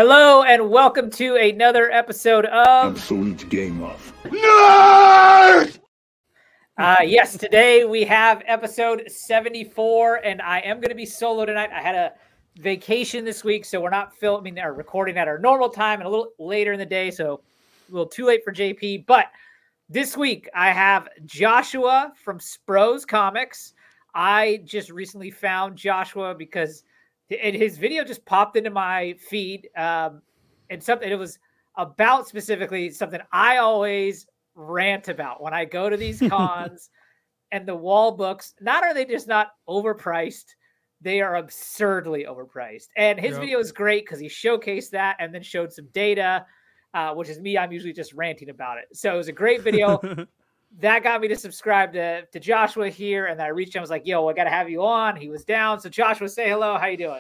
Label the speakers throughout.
Speaker 1: Hello and welcome to another episode of
Speaker 2: Absolute Game Off.
Speaker 1: Nerd! Yes, today we have episode 74, and I am going to be solo tonight. I had a vacation this week, so we're not filming or recording at our normal time and a little later in the day, so a little too late for JP. But this week I have Joshua from Spros Comics. I just recently found Joshua because his video just popped into my feed, and it was about specifically something I always rant about when I go to these cons. And the wall books, not are they just not overpriced, they are absurdly overpriced. And his video is great because he showcased that and then showed some data, which is me. I'm usually just ranting about it. So it was a great video. That got me to subscribe to Joshua here. And then I reached him. I was like, yo, I got to have you on. He was down. So Joshua, say hello. How you doing?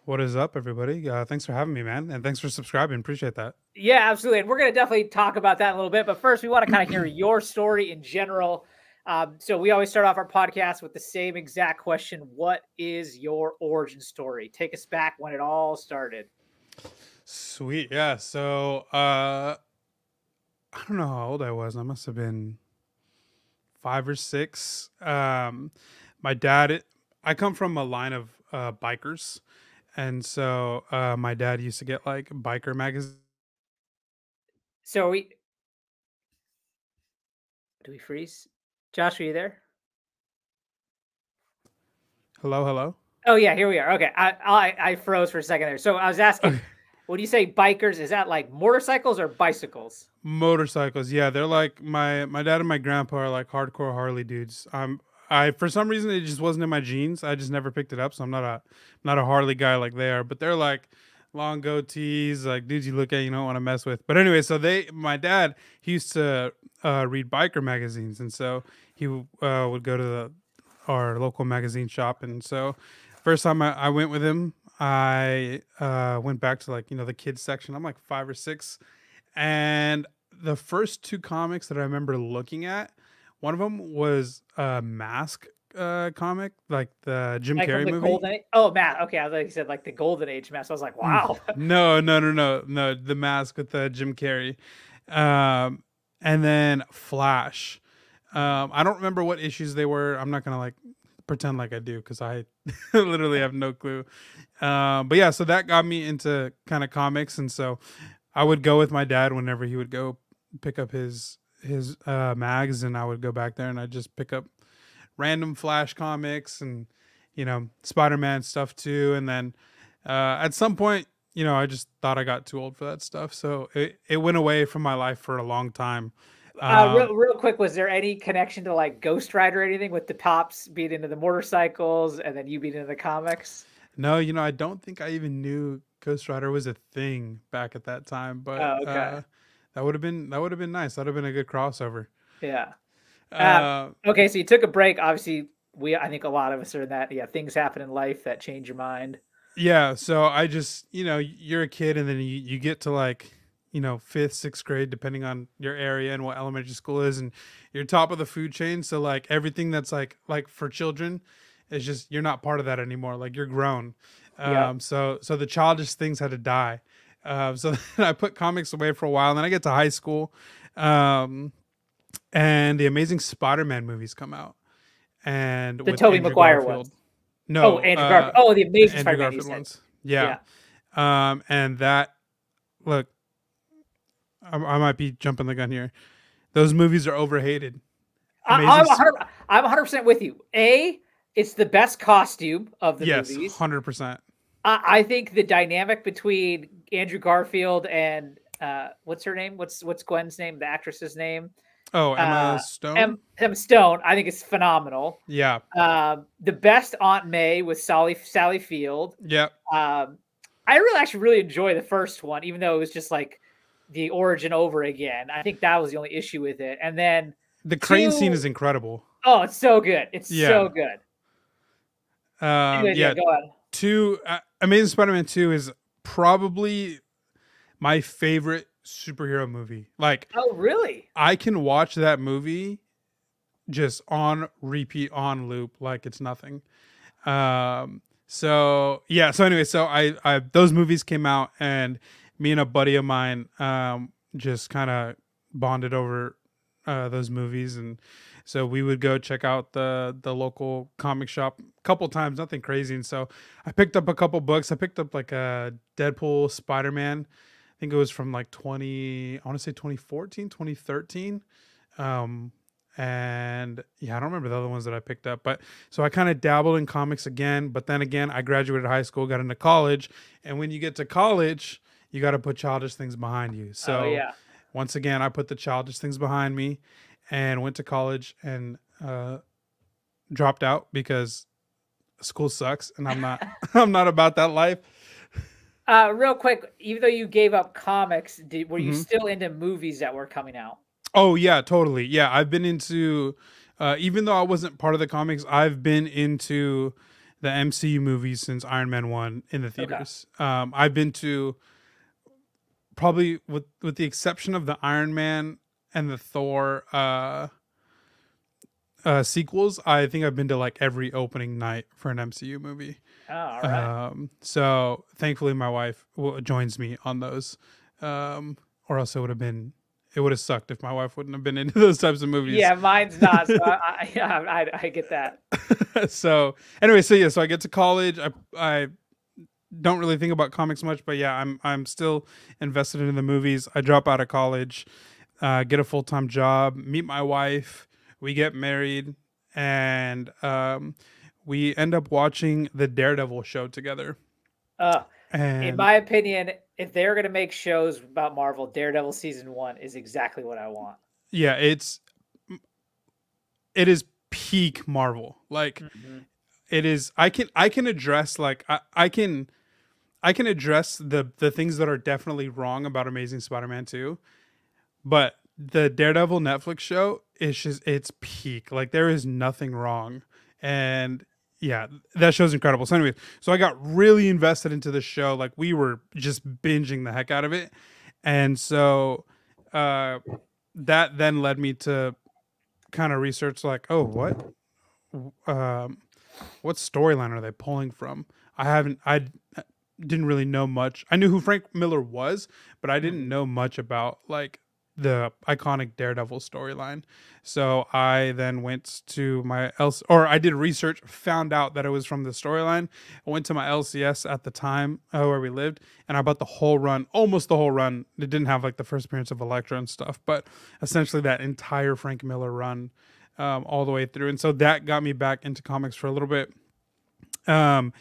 Speaker 3: What is up, everybody? Thanks for having me, man. And thanks for subscribing. Appreciate that.
Speaker 1: Yeah, absolutely. And we're going to definitely talk about that in a little bit. But first, we want to kind of hear your story in general. So we always start off our podcast with the same exact question. What is your origin story? Take us back when it all started.
Speaker 3: Sweet. Yeah. So I don't know how old I was. I must have been 5 or 6. My dad, I come from a line of bikers. And so my dad used to get like biker magazines.
Speaker 1: So do we freeze? Josh, are you there?
Speaker 3: Hello.
Speaker 1: Oh yeah, here we are. Okay, I froze for a second there. So I was asking, when you say bikers, is that like motorcycles or bicycles?
Speaker 3: Motorcycles, yeah. They're like my dad and my grandpa are like hardcore Harley dudes. I for some reason it just wasn't in my genes. I just never picked it up, so I'm not a Harley guy like they are. But they're like long goatees, like dudes you look at you don't want to mess with. But anyway, so my dad, he used to read biker magazines, and so he would go to our local magazine shop. And so first time I went with him, I went back to like the kids section. I'm like 5 or 6, and the first 2 comics that I remember looking at, one of them was a Mask comic, like the Jim Carrey movie.
Speaker 1: Mask. Okay, I thought you said like the Golden Age Mask. I was like, wow.
Speaker 3: No, the Mask with Jim Carrey, and then Flash. I don't remember what issues they were. I'm not gonna like pretend like I do because I literally have no clue. But yeah, so that got me into kind of comics, and so I would go with my dad whenever he would go pick up his mags, and I would go back there and I'd just pick up random Flash comics and Spider-Man stuff too. And then at some point I just thought I got too old for that stuff, so it went away from my life for a long time.
Speaker 1: Real quick, was there any connection to like Ghost Rider or anything with the Pops being into the motorcycles and then you being into the comics?
Speaker 3: No, I don't think I even knew Ghost Rider was a thing back at that time, but
Speaker 1: okay.
Speaker 3: That would have been nice. That would have been a good crossover.
Speaker 1: Yeah. Okay, so you took a break. Obviously, I think a lot of us are in that. Yeah, things happen in life that change your mind.
Speaker 3: Yeah, so I just, you're a kid, and then you get to like, 5th, 6th grade, depending on your area and what elementary school is, and you're top of the food chain. So like everything that's like for children is just, you're not part of that anymore. Like you're grown. So the childish things had to die. So then I put comics away for a while, and then I get to high school, and the Amazing Spider-Man movies come out, and
Speaker 1: the Tobey Maguire ones.
Speaker 3: No,
Speaker 1: Andrew Garfield. Oh, the Amazing Spider-Man
Speaker 3: ones. Yeah. And that, look, I might be jumping the gun here. Those movies are overhated.
Speaker 1: I'm 100% with you. It's the best costume of the movies.
Speaker 3: Yes, 100%.
Speaker 1: I think the dynamic between Andrew Garfield and what's her name? What's Gwen's name? The actress's name?
Speaker 3: Oh, Emma Stone.
Speaker 1: Emma Stone. I think it's phenomenal.
Speaker 3: Yeah.
Speaker 1: The best Aunt May with Sally Field.
Speaker 3: Yeah.
Speaker 1: I actually really enjoy the first one, even though it was just like the origin over again. I think that was the only issue with it. And then
Speaker 3: the crane scene is incredible.
Speaker 1: Oh, it's so good. It's so good. Anyways, go on.
Speaker 3: Amazing Spider-Man 2 is probably my favorite superhero movie. Like,
Speaker 1: oh, really?
Speaker 3: I can watch that movie just on repeat, on loop, like it's nothing. So yeah, so anyway, so I those movies came out, and me and a buddy of mine just kind of bonded over those movies, and so we would go check out the local comic shop a couple times, nothing crazy. And so I picked up a couple books. I picked up like a Deadpool, Spider-Man. I think it was from like 20, I want to say 2014, 2013. Um, and yeah, I don't remember the other ones that I picked up, but so I kind of dabbled in comics again. But then again, I graduated high school, got into college, and when you get to college, you got to put childish things behind you.
Speaker 1: Oh
Speaker 3: So
Speaker 1: yeah.
Speaker 3: once again, I put the childish things behind me and went to college and dropped out because school sucks and I'm not I'm not about that life.
Speaker 1: Real quick, even though you gave up comics, were you
Speaker 3: Mhm.
Speaker 1: still into movies that were coming out?
Speaker 3: Oh yeah, totally. Yeah, I've been into even though I wasn't part of the comics, I've been into the MCU movies since Iron Man 1 in the
Speaker 1: Okay.
Speaker 3: theaters. I've been to probably with the exception of the Iron Man and the Thor sequels, I think I've been to like every opening night for an MCU movie.
Speaker 1: Oh, all right.
Speaker 3: So thankfully my wife joins me on those. Or else it would have sucked if my wife wouldn't have been into those types of movies.
Speaker 1: Yeah, mine's not. So yeah, I get that.
Speaker 3: So anyway, so yeah, so I get to college. I don't really think about comics much, but yeah, I'm still invested in the movies. I drop out of college, get a full time job, meet my wife, we get married, and we end up watching the Daredevil show together.
Speaker 1: Uh, in
Speaker 3: And
Speaker 1: my opinion, if they're gonna make shows about Marvel, Daredevil season 1 is exactly what I want.
Speaker 3: yeah, it is peak Marvel. Like
Speaker 1: Mhm.
Speaker 3: it is. I can address like I can address the things that are definitely wrong about Amazing Spider-Man 2, but the Daredevil Netflix show is just it's peak. Like there is nothing wrong, and yeah, that show's incredible. So anyway, so I got really invested into the show. Like we were just binging the heck out of it, and so uh, that then led me to kind of research like, oh, um, what storyline are they pulling from? I didn't really know much. I knew who Frank Miller was, but I didn't
Speaker 1: Mhm.
Speaker 3: know much about like the iconic Daredevil storyline. So I then went to my else or I did research, found out that it was from the storyline. I went to my LCS at the time where we lived, and I bought the whole run, almost the whole run. It didn't have like the first appearance of Elektra and stuff, but essentially that entire Frank Miller run all the way through. And so that got me back into comics for a little bit. Um,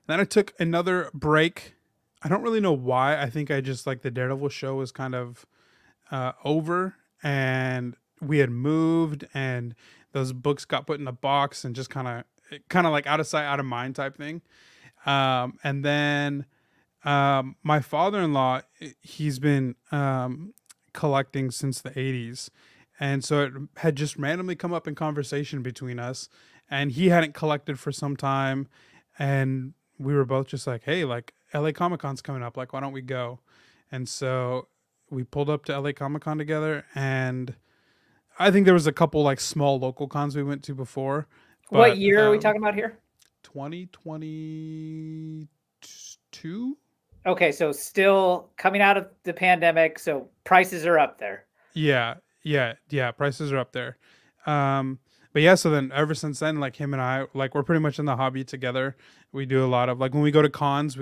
Speaker 3: then I took another break. I don't really know why. I think I just like the Daredevil show was kind of over, and we had moved, and those books got put in a box, and just kind of like out of sight, out of mind type thing. And then my father-in-law, he's been collecting since the 80s, and so it had just randomly come up in conversation between us, and he hadn't collected for some time, and we were both just like, hey, like LA Comic Con's coming up, like why don't we go? And so we pulled up to LA Comic Con together, and I think there was a couple like small local cons we went to before,
Speaker 1: What
Speaker 3: but
Speaker 1: year are we talking about here?
Speaker 3: 2022.
Speaker 1: Okay, so still coming out of the pandemic, so prices are up there.
Speaker 3: Yeah. Prices are up there. But yeah, so then ever since then, like him and I, like we're pretty much in the hobby together. We do a lot of like when we go to cons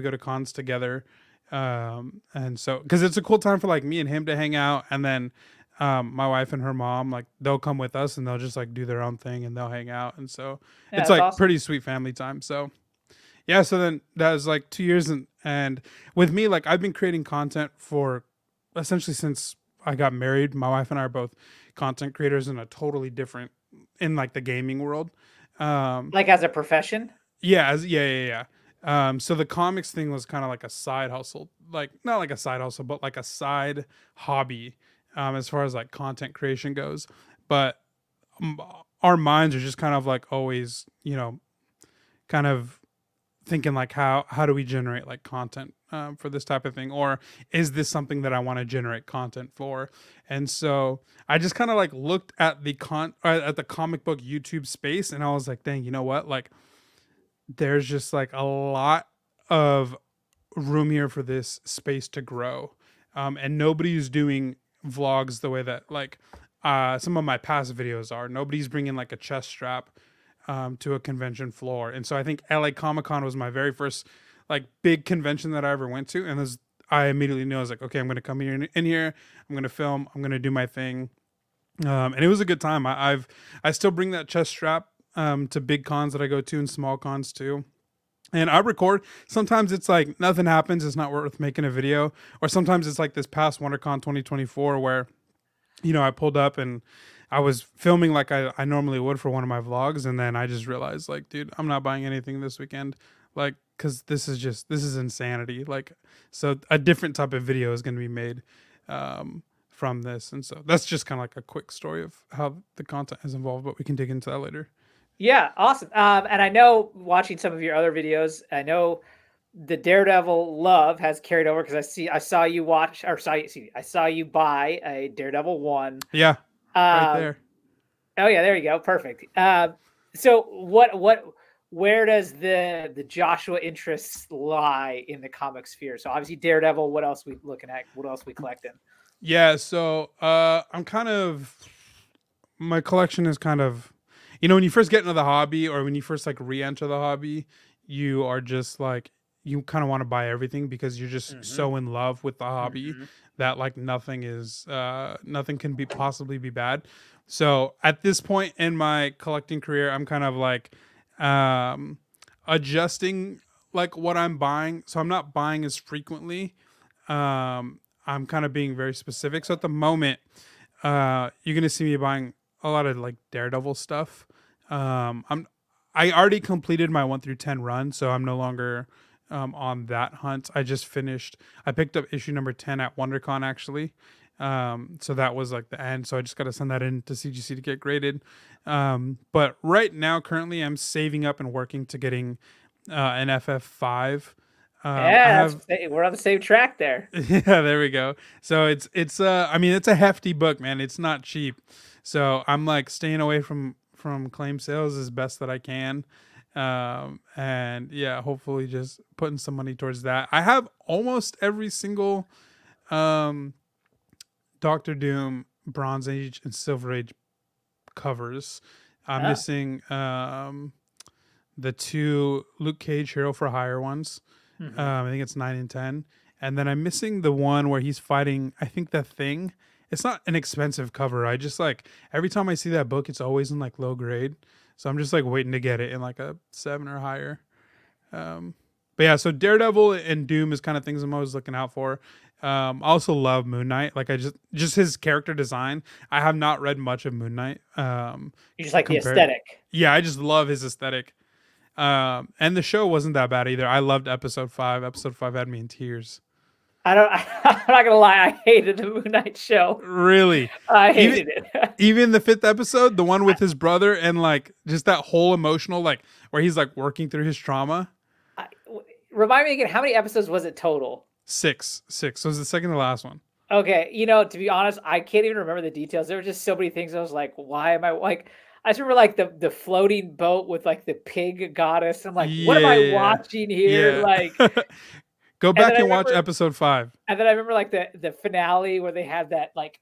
Speaker 3: together. And so because it's a cool time for like me and him to hang out, and then my wife and her mom, like they'll come with us and they'll just like do their own thing and they'll hang out. And so
Speaker 1: Yeah,
Speaker 3: it's
Speaker 1: that's
Speaker 3: like
Speaker 1: awesome.
Speaker 3: pretty sweet family time. So yeah, so then that was like 2 years, and with me, like I've been creating content for essentially since I got married. My wife and I are both content creators in a totally different in like the gaming world. Um,
Speaker 1: Like as a profession?
Speaker 3: yeah, yeah. So the comics thing was kind of like a side hustle, like not like a side hustle, but like a side hobby, as far as like content creation goes. But um, our minds are just kind of like always, kind of thinking like how do we generate like content for this type of thing, or is this something that I want to generate content for? And so I just kind of like looked at the at the comic book YouTube space, and I was like, dang, you know what, like there's just like a lot of room here for this space to grow. And nobody's doing vlogs the way that like some of my past videos are. Nobody's bringing like a chest strap to a convention floor. And so I think LA Comic Con was my very first like big convention that I ever went to. And I immediately knew, I was like, okay, I'm going to come in here. I'm going to film. I'm going to do my thing. And it was a good time. I still bring that chest strap to big cons that I go to and small cons too. And I record. Sometimes it's like nothing happens. It's not worth making a video. Or sometimes it's like this past WonderCon 2024 where, you know, I pulled up and I was filming like I normally would for one of my vlogs. And then I just realized like, dude, I'm not buying anything this weekend. Like, cause this is insanity. Like, so a different type of video is going to be made from this. And so that's just kind of like a quick story of how the content has evolved, but we can dig into that later.
Speaker 1: Yeah, awesome. And I know watching some of your other videos, I know the Daredevil love has carried over because I saw you buy a Daredevil 1.
Speaker 3: Yeah, right there.
Speaker 1: Oh yeah, there you go. Perfect. So where does the Joshua interests lie in the comic sphere? So obviously Daredevil. What else we looking at? What else we collecting?
Speaker 3: Yeah, so my collection is kind of, you know, when you first get into the hobby or when you first like re-enter the hobby, you are just like, you kind of want to buy everything because you're just so in love with the hobby that like nothing can possibly be bad. So at this point in my collecting career, I'm kind of like adjusting like what I'm buying. So I'm not buying as frequently. I'm kind of being very specific. So at the moment, you're gonna see me buying a lot of like Daredevil stuff. I already completed my 1 through 10 run, so I'm no longer on that hunt. I picked up issue number 10 at WonderCon actually. So that was like the end. So I just got to send that in to CGC to get graded. But right now, currently, I'm saving up and working to getting an FF5.
Speaker 1: We're on the same track there.
Speaker 3: Yeah, there we go. So it's I mean, it's a hefty book, man. It's not cheap. So I'm like staying away from claim sales as best that I can. And yeah, hopefully just putting some money towards that. I have almost every single Doctor Doom, Bronze Age and Silver Age covers. I'm missing the 2 Luke Cage Hero for Hire ones. I think it's 9 and 10. And then I'm missing the one where he's fighting, I think, the Thing. It's not an expensive cover. I just like, every time I see that book, it's always in like low grade. So I'm just like waiting to get it in like a 7 or higher. But yeah, so Daredevil and Doom is kind of things I'm always looking out for. I also love Moon Knight. Like I just his character design. I have not read much of Moon Knight.
Speaker 1: You just like the aesthetic.
Speaker 3: Yeah, I just love his aesthetic. And the show wasn't that bad either. I loved episode 5. Episode 5 had me in tears.
Speaker 1: I'm not gonna lie, I hated the Moon Knight show.
Speaker 3: Really?
Speaker 1: I hated it.
Speaker 3: Even the 5th episode, the one with his brother, and like just that whole emotional, like where he's like working through his trauma.
Speaker 1: Remind me again, how many episodes was it total?
Speaker 3: 6. So it was the second to last one.
Speaker 1: Okay, you know, to be honest, I can't even remember the details. There were just so many things I was like, why am I like, I just remember like the floating boat with like the pig goddess. I'm like, what am I watching here?
Speaker 3: Yeah.
Speaker 1: Like
Speaker 3: go back and watch episode 5.
Speaker 1: And then I remember like the finale where they have that like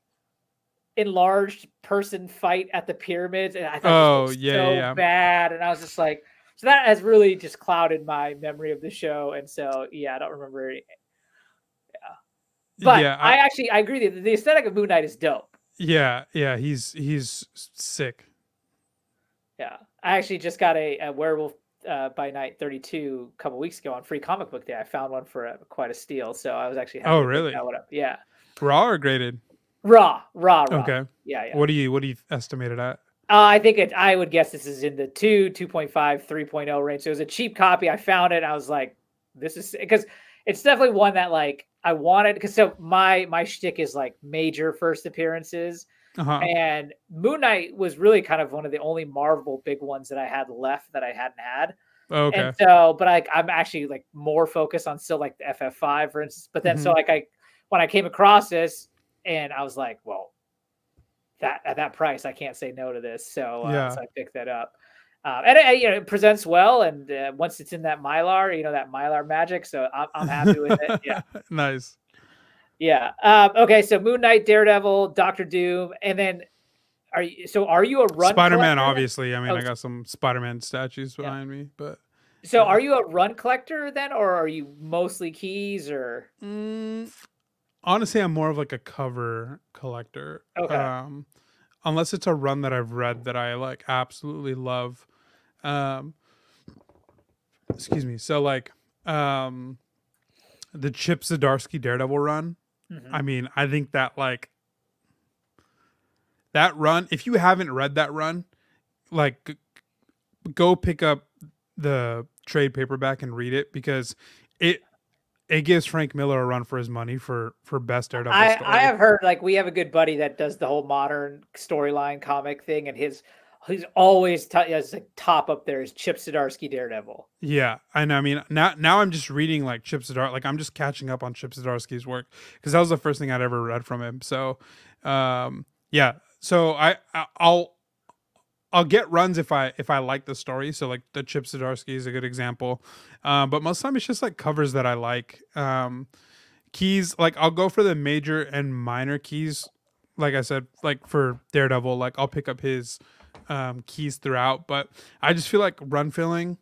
Speaker 1: enlarged person fight at the pyramids, and I thought it was so bad. And I was just like, so that has really just clouded my memory of the show. And so yeah, I don't remember any. Yeah. But yeah, I agree that the aesthetic of Moon Knight is dope.
Speaker 3: Yeah, he's sick.
Speaker 1: Yeah, I actually just got a Werewolf by Night 32 a couple weeks ago on Free Comic Book Day. I found one for quite a steal, so I was actually happy to pick that one up. Yeah,
Speaker 3: raw or graded?
Speaker 1: Raw.
Speaker 3: Okay.
Speaker 1: Yeah.
Speaker 3: What do you estimate it at?
Speaker 1: I think I would guess this is in the 2.5, 3.0 range. So it was a cheap copy. I found it. And I was like, this is, because it's definitely one that like I wanted, because so my shtick is like major first appearances. And Moon Knight was really kind of one of the only Marvel big ones that I had left that I hadn't had.
Speaker 3: Okay.
Speaker 1: And so, but I'm actually like more focused on still like the FF5, for instance. But then so like when I came across this and I was like, well, that at that price, I can't say no to this. So, so I picked that up. And it presents well, and once it's in that Mylar, that Mylar magic, so I'm happy with it. Yeah,
Speaker 3: Nice.
Speaker 1: yeah. Okay, so Moon Knight, Daredevil, Doctor Doom, and then are you a run
Speaker 3: Spider-Man,
Speaker 1: collector then?
Speaker 3: obviously. I mean,
Speaker 1: Oh,
Speaker 3: I got some Spider-Man statues
Speaker 1: yeah.
Speaker 3: behind me, but
Speaker 1: So
Speaker 3: yeah.
Speaker 1: are you a run collector then, or are you mostly keys or?
Speaker 3: Honestly, I'm more of like a cover collector.
Speaker 1: Okay.
Speaker 3: Unless it's a run that I've read that I like absolutely love. Um, excuse me. So like the Chip Zdarsky Daredevil run. I mean, I think that like that run, if you haven't read that run, like go pick up the trade paperback and read it, because it gives Frank Miller a run for his money for best Daredevil
Speaker 1: I
Speaker 3: story.
Speaker 1: have heard, like, we have a good buddy that does the whole modern storyline comic thing, and he's always has like top up there is Chip Zdarsky Daredevil.
Speaker 3: Yeah, and I mean now I'm just reading like Chip Zdarsky, like I'm just catching up on Chip Zdarsky's work, because that was the first thing I'd ever read from him. So, yeah, so I'll get runs if I like the story. So like the Chip Zdarsky is a good example, but most of the time it's just like covers that I like. Keys, like I'll go for the major and minor keys. Like I said, like for Daredevil, like I'll pick up his keys throughout, but I just feel like run filling.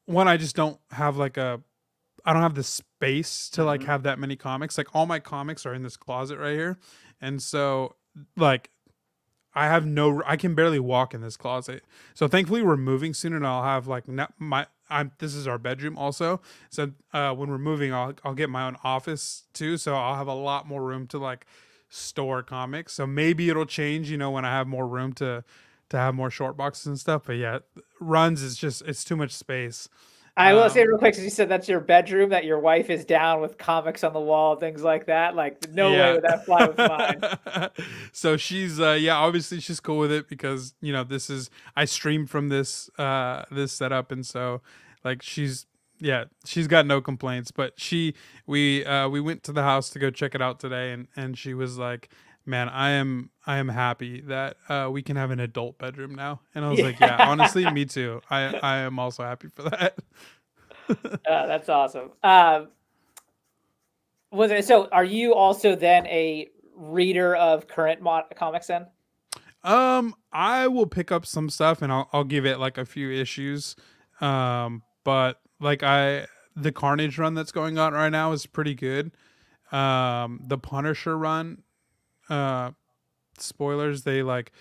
Speaker 3: One, I just don't have like I don't have the space to like have that many comics. Like all my comics are in this closet right here, and so like I can barely walk in this closet. So thankfully we're moving soon, and I'll have like this is our bedroom also. So when we're moving, I'll get my own office too. So I'll have a lot more room to like store comics. So maybe it'll change, when I have more room to have more short boxes and stuff. But yeah, runs is just, it's too much space.
Speaker 1: I will say real quick, because you said that's your bedroom, that your wife is down with comics on the wall, things like that. Like, no way
Speaker 3: Yeah.
Speaker 1: would that fly with mine.
Speaker 3: So she's yeah, obviously she's cool with it, because this is, I stream from this this setup, and so like she's got no complaints. But we went to the house to go check it out today, and she was like, man, I am happy that we can have an adult bedroom now. And I was like, yeah, honestly, me too. I am also happy for that.
Speaker 1: That's awesome. So are you also then a reader of current comics then?
Speaker 3: I will pick up some stuff, and I'll give it like a few issues. But like the Carnage run that's going on right now is pretty good. The Punisher run, spoilers, they like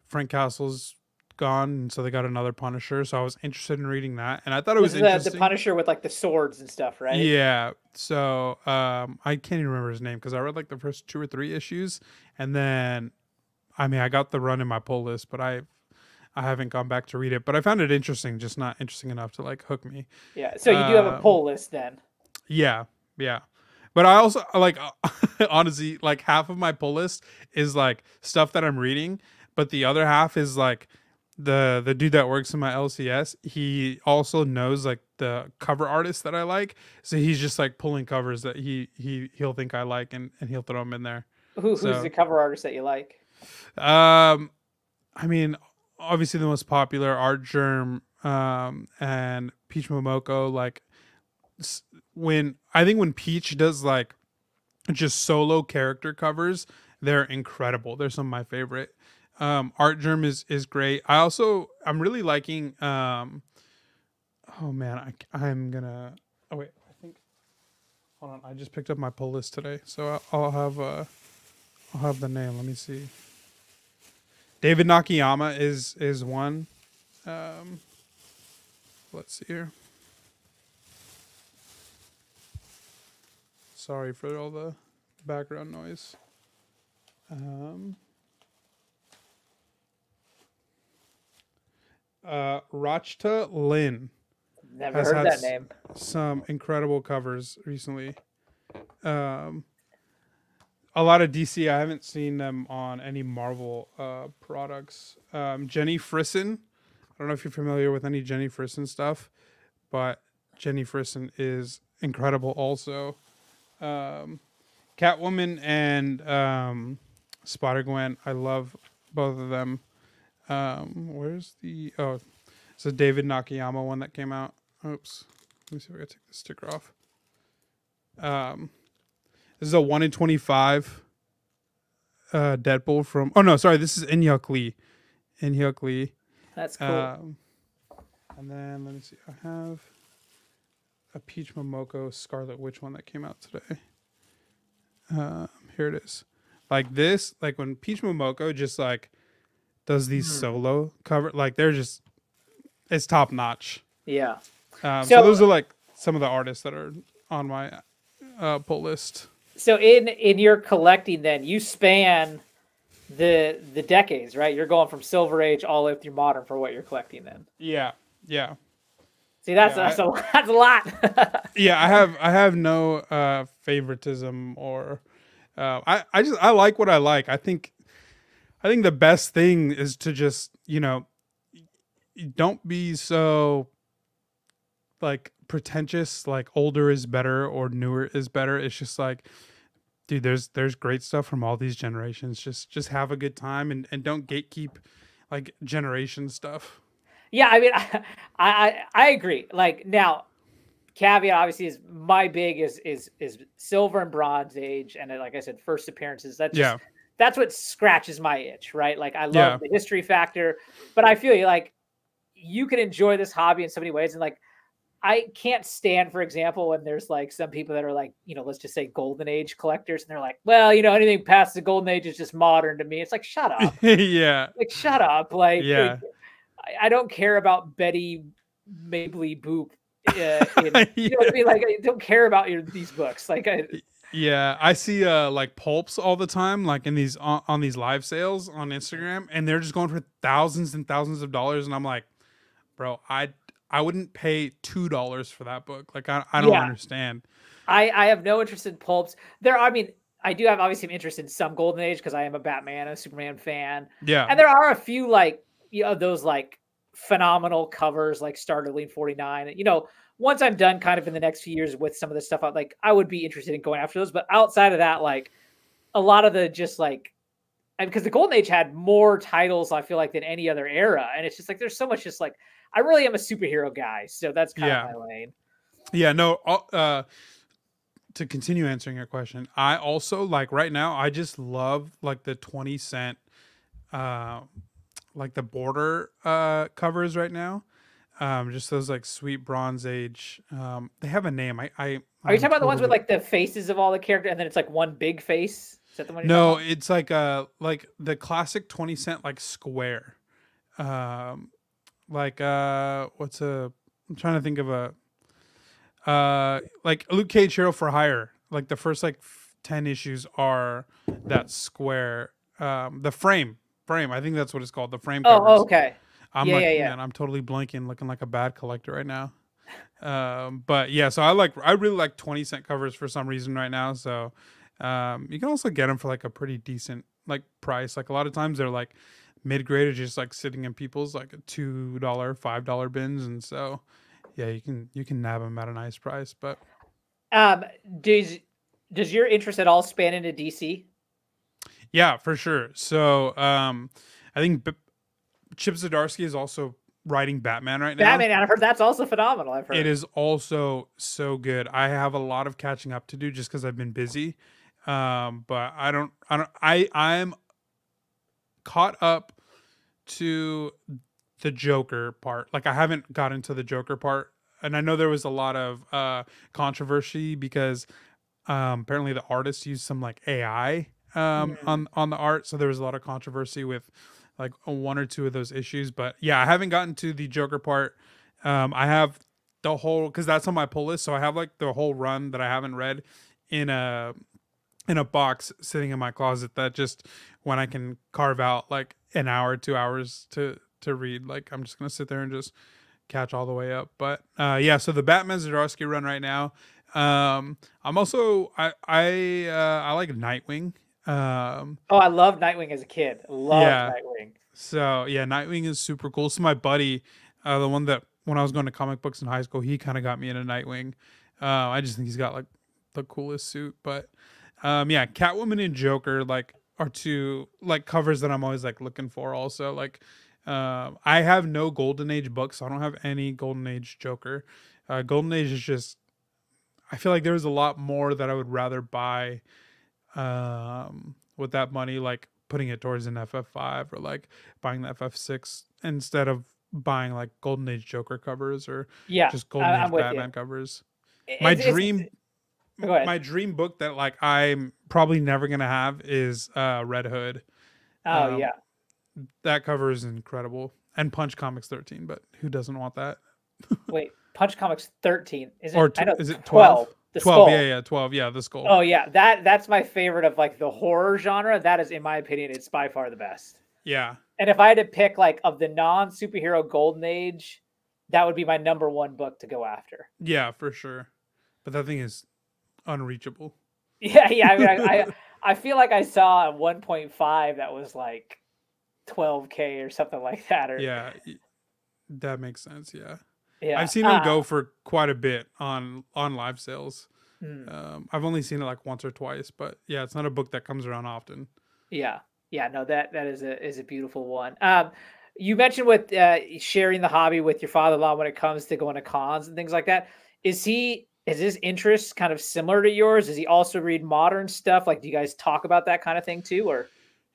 Speaker 3: Frank Castle's gone, and so they got another Punisher. So I was interested in reading that, and I thought it was interesting.
Speaker 1: The Punisher with like the swords and stuff, right?
Speaker 3: Yeah. So I can't even remember his name, because I read like the first 2 or 3 issues, and then I mean I got the run in my pull list, but I haven't gone back to read it. But I found it interesting, just not interesting enough to like hook me.
Speaker 1: Yeah. So you do have a pull list then.
Speaker 3: Yeah, yeah. But I also like honestly, like half of my pull list is like stuff that I'm reading, but the other half is like the dude that works in my LCS. He also knows like the cover artists that I like, so he's just like pulling covers that he'll think I like, and he'll throw them in there.
Speaker 1: Who's the cover artist that you like?
Speaker 3: I mean, obviously the most popular, Art Germ, and Peach Momoko. Like when Peach does like just solo character covers, they're incredible. They're some of my favorite. Art Germ is great. I'm really liking oh man, I'm gonna, oh wait, I think, hold on, I just picked up my pull list today, so I'll have the name. Let me see. David Nakayama is one. Let's see here. Sorry for all the background noise. Rachta Lin.
Speaker 1: Never heard that name.
Speaker 3: Some incredible covers recently. A lot of DC. I haven't seen them on any Marvel products. Jenny Frison. I don't know if you're familiar with any Jenny Frison stuff, but Jenny Frison is incredible also. Catwoman and Spider-Gwen. I love both of them. Where's the it's a David Nakayama one that came out. Oops. Let me see if I can take the sticker off. This is a 1 in 25 Deadpool from. Oh no, sorry. This is In-Hyuk Lee. In-Hyuk Lee.
Speaker 1: That's cool.
Speaker 3: And then let me see. I have a Peach Momoko Scarlet Witch one that came out today. Here it is. Like this, like when Peach Momoko just like does these solo cover, like they're just, it's top notch.
Speaker 1: Yeah.
Speaker 3: So those are like some of the artists that are on my pull list.
Speaker 1: So in your collecting, then you span the decades, right? You're going from Silver Age all the way through modern for what you're collecting. Then.
Speaker 3: Yeah.
Speaker 1: See, that's a lot.
Speaker 3: Yeah, I have no favoritism or I like what I like. I think the best thing is to just, don't be so like pretentious, like older is better or newer is better. It's just like, dude, there's great stuff from all these generations. Just have a good time and don't gatekeep like generation stuff.
Speaker 1: Yeah, I mean, I agree. Like now, caveat obviously is my big is Silver and Bronze Age, and like I said, first appearances. That's what scratches my itch, right? Like I love the history factor, but I feel like you can enjoy this hobby in so many ways, and like I can't stand, for example, when there's like some people that are like, let's just say Golden Age collectors, and they're like, well, anything past the Golden Age is just modern to me. It's like, shut up.
Speaker 3: Yeah.
Speaker 1: Like, shut up. Like, I don't care about Betty Mabley Boop. You know what I mean? Like, I don't care about these books. Like,
Speaker 3: I see like pulps all the time, like in these on these live sales on Instagram, and they're just going for thousands and thousands of dollars, and I'm like, bro, I wouldn't pay $2 for that book. Like, I don't understand.
Speaker 1: I have no interest in pulps. I do have obviously an interest in some Golden Age because I am a Batman, a Superman fan.
Speaker 3: Yeah,
Speaker 1: and there are a few like those like phenomenal covers like Startling 49. Once I'm done kind of in the next few years with some of the stuff, I would be interested in going after those. But outside of that, like a lot of the just like, because the Golden Age had more titles, I feel like, than any other era. And it's just like, there's so much just like, I really am a superhero guy. So that's kind of my lane. Yeah, no,
Speaker 3: to continue answering your question, I also like right now, I just love like the 20 cent, like the border covers right now. Just those like sweet Bronze Age. They have a name. Are you
Speaker 1: talking about the ones with like the faces of all the characters and then it's like one big face? Is that the one?
Speaker 3: No, it's like the classic 20 cent like square. I'm trying to think of like Luke Cage Hero for Hire. Like the first like 10 issues are that square. The frame. I think that's what it's called. The frame covers.
Speaker 1: Oh, okay.
Speaker 3: Man, I'm totally blanking, looking like a bad collector right now. But yeah, so I really like 20 cent covers for some reason right now. So you can also get them for like a pretty decent like price. Like a lot of times they're like mid-grade or just like sitting in people's like $2, $5 bins, and so yeah, you can nab them at a nice price. But
Speaker 1: does your interest at all span into DC?
Speaker 3: Yeah, for sure. So I think Chip Zdarsky is also writing Batman right now.
Speaker 1: Batman, I've heard that's also phenomenal. I've heard
Speaker 3: it is also so good. I have a lot of catching up to do just because I've been busy. But I'm caught up to the Joker part. Like I haven't gotten to the Joker part, and I know there was a lot of controversy because apparently the artist used some like AI on the art, so there was a lot of controversy with like one or two of those issues. But yeah, I haven't gotten to the Joker part. I have the whole, because that's on my pull list, so I have like the whole run that I haven't read in a box sitting in my closet, that just when I can carve out like an hour, 2 hours to read, like I'm just gonna sit there and just catch all the way up. But yeah, so the Batman Zdarsky run right now. I'm also I like Nightwing.
Speaker 1: I loved Nightwing as a kid. Nightwing.
Speaker 3: So yeah, Nightwing is super cool. So my buddy, the one that when I was going to comic books in high school, he kind of got me into Nightwing. I just think he's got like the coolest suit. But yeah, Catwoman and Joker like are two like covers that I'm always like looking for. Also, like I have no Golden Age books, so I don't have any Golden Age Joker. Golden Age is just, I feel like there's a lot more that I would rather buy with that money, like putting it towards an FF5 or like buying the FF6 instead of buying like Golden Age Joker covers or
Speaker 1: Yeah,
Speaker 3: just Golden
Speaker 1: I'm
Speaker 3: Age
Speaker 1: with you.
Speaker 3: Batman covers. My
Speaker 1: It's
Speaker 3: dream
Speaker 1: go ahead.
Speaker 3: my dream book that like I'm probably never gonna have is Red Hood.
Speaker 1: Oh
Speaker 3: Um,
Speaker 1: yeah.
Speaker 3: that cover is incredible. And Punch Comics 13, but who doesn't want that?
Speaker 1: Wait, Punch Comics 13. Is
Speaker 3: Or
Speaker 1: it? I know
Speaker 3: is it 12?
Speaker 1: 12. The
Speaker 3: 12,
Speaker 1: skull.
Speaker 3: yeah, 12. Yeah, the skull.
Speaker 1: Oh yeah, that's my favorite of like the horror genre. That is, in my opinion, it's by far the best.
Speaker 3: Yeah.
Speaker 1: And if I had to pick like of the non-superhero Golden Age, that would be my number one book to go after.
Speaker 3: Yeah, for sure. But that thing is unreachable.
Speaker 1: Yeah, yeah. I mean, I feel like I saw a 1.5 that was like 12K or something like that. Or
Speaker 3: Yeah, that makes sense. Yeah.
Speaker 1: yeah.
Speaker 3: I've seen them go for quite a bit on live sales.
Speaker 1: Mm.
Speaker 3: I've only seen it like once or twice, but yeah, it's not a book that comes around often.
Speaker 1: Yeah. Yeah, no, that is a beautiful one. You mentioned with sharing the hobby with your father-in-law when it comes to going to cons and things like that. Is his interest kind of similar to yours? Does he also read modern stuff? Like, do you guys talk about that kind of thing too? Or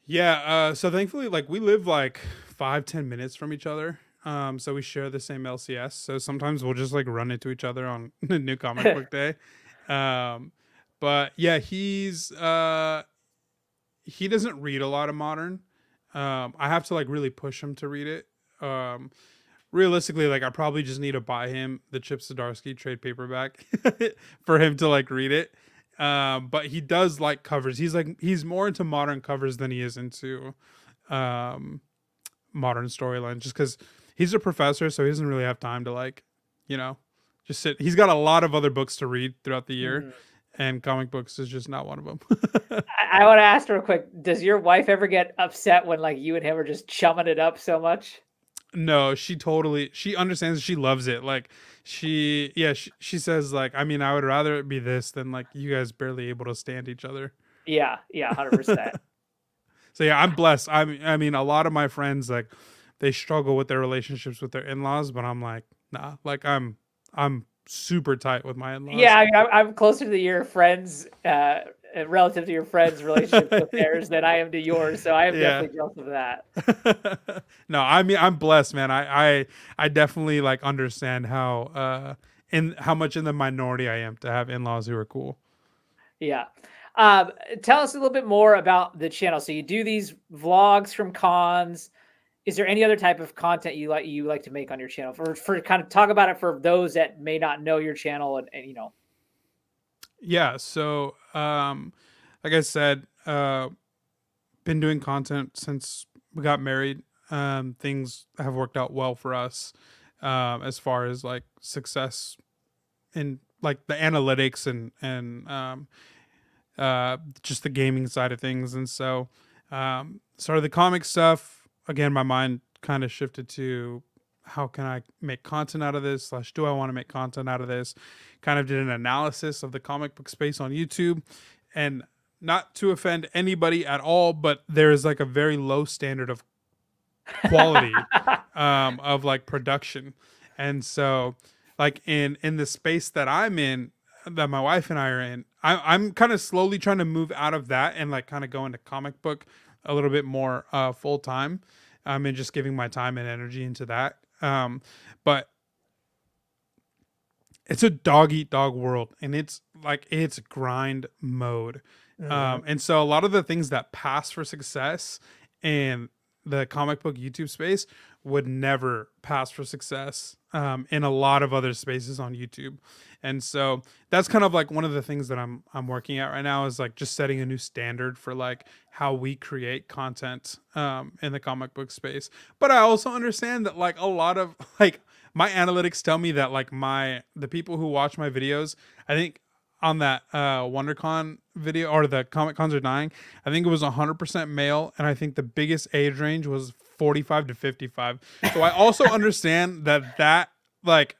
Speaker 3: Yeah, so thankfully, like we live like 5-10 minutes from each other. So we share the same LCS. So sometimes we'll just like run into each other on New Comic Book Day. But yeah, he doesn't read a lot of modern. I have to like really push him to read it. Realistically, like I probably just need to buy him the Chip Zdarsky trade paperback for him to like read it. But he does like covers. He's more into modern covers than he is into modern storyline, just because he's a professor, so he doesn't really have time to like, just sit. He's got a lot of other books to read throughout the year, and comic books is just not one of them.
Speaker 1: I want to ask real quick, does your wife ever get upset when like you and him are just chumming it up so much?
Speaker 3: No, she understands. She loves it. Like she says like, I mean, I would rather it be this than like you guys barely able to stand each other.
Speaker 1: Yeah, 100%.
Speaker 3: So yeah, I'm blessed. I mean, a lot of my friends like they struggle with their relationships with their in-laws, but I'm like, nah, like I'm super tight with my in-laws.
Speaker 1: Yeah, I mean, I'm closer to your friends, relative to your friends' relationship with theirs than I am to yours. So I am definitely jealous of that.
Speaker 3: No, I mean, I'm blessed, man. I definitely like understand how much in the minority I am to have in-laws who are cool.
Speaker 1: Yeah. Tell us a little bit more about the channel. So you do these vlogs from cons. Is there any other type of content you like to make on your channel for kind of talk about it for those that may not know your channel and
Speaker 3: Yeah. So, like I said, been doing content since we got married. Things have worked out well for us, as far as like success in like the analytics and just the gaming side of things. And so, started the comic stuff. Again, my mind kind of shifted to how can I make content out of this, / do I want to make content out of this? Kind of did an analysis of the comic book space on YouTube, and not to offend anybody at all, but there is like a very low standard of quality of like production. And so like in the space that I'm in, that my wife and I are in, I'm kind of slowly trying to move out of that and like kind of go into comic book a little bit more full time, and just giving my time and energy into that. But it's a dog eat dog world, and it's grind mode. And so a lot of the things that pass for success in the comic book YouTube space would never pass for success in a lot of other spaces on YouTube. And so that's kind of like one of the things that I'm working at right now, is like just setting a new standard for like how we create content in the comic book space. But I also understand that like a lot of like my analytics tell me that like the people who watch my videos, I think on that WonderCon video, or the Comic Cons Are Dying, I think it was 100% male, and I think the biggest age range was 45 to 55. So I also understand that like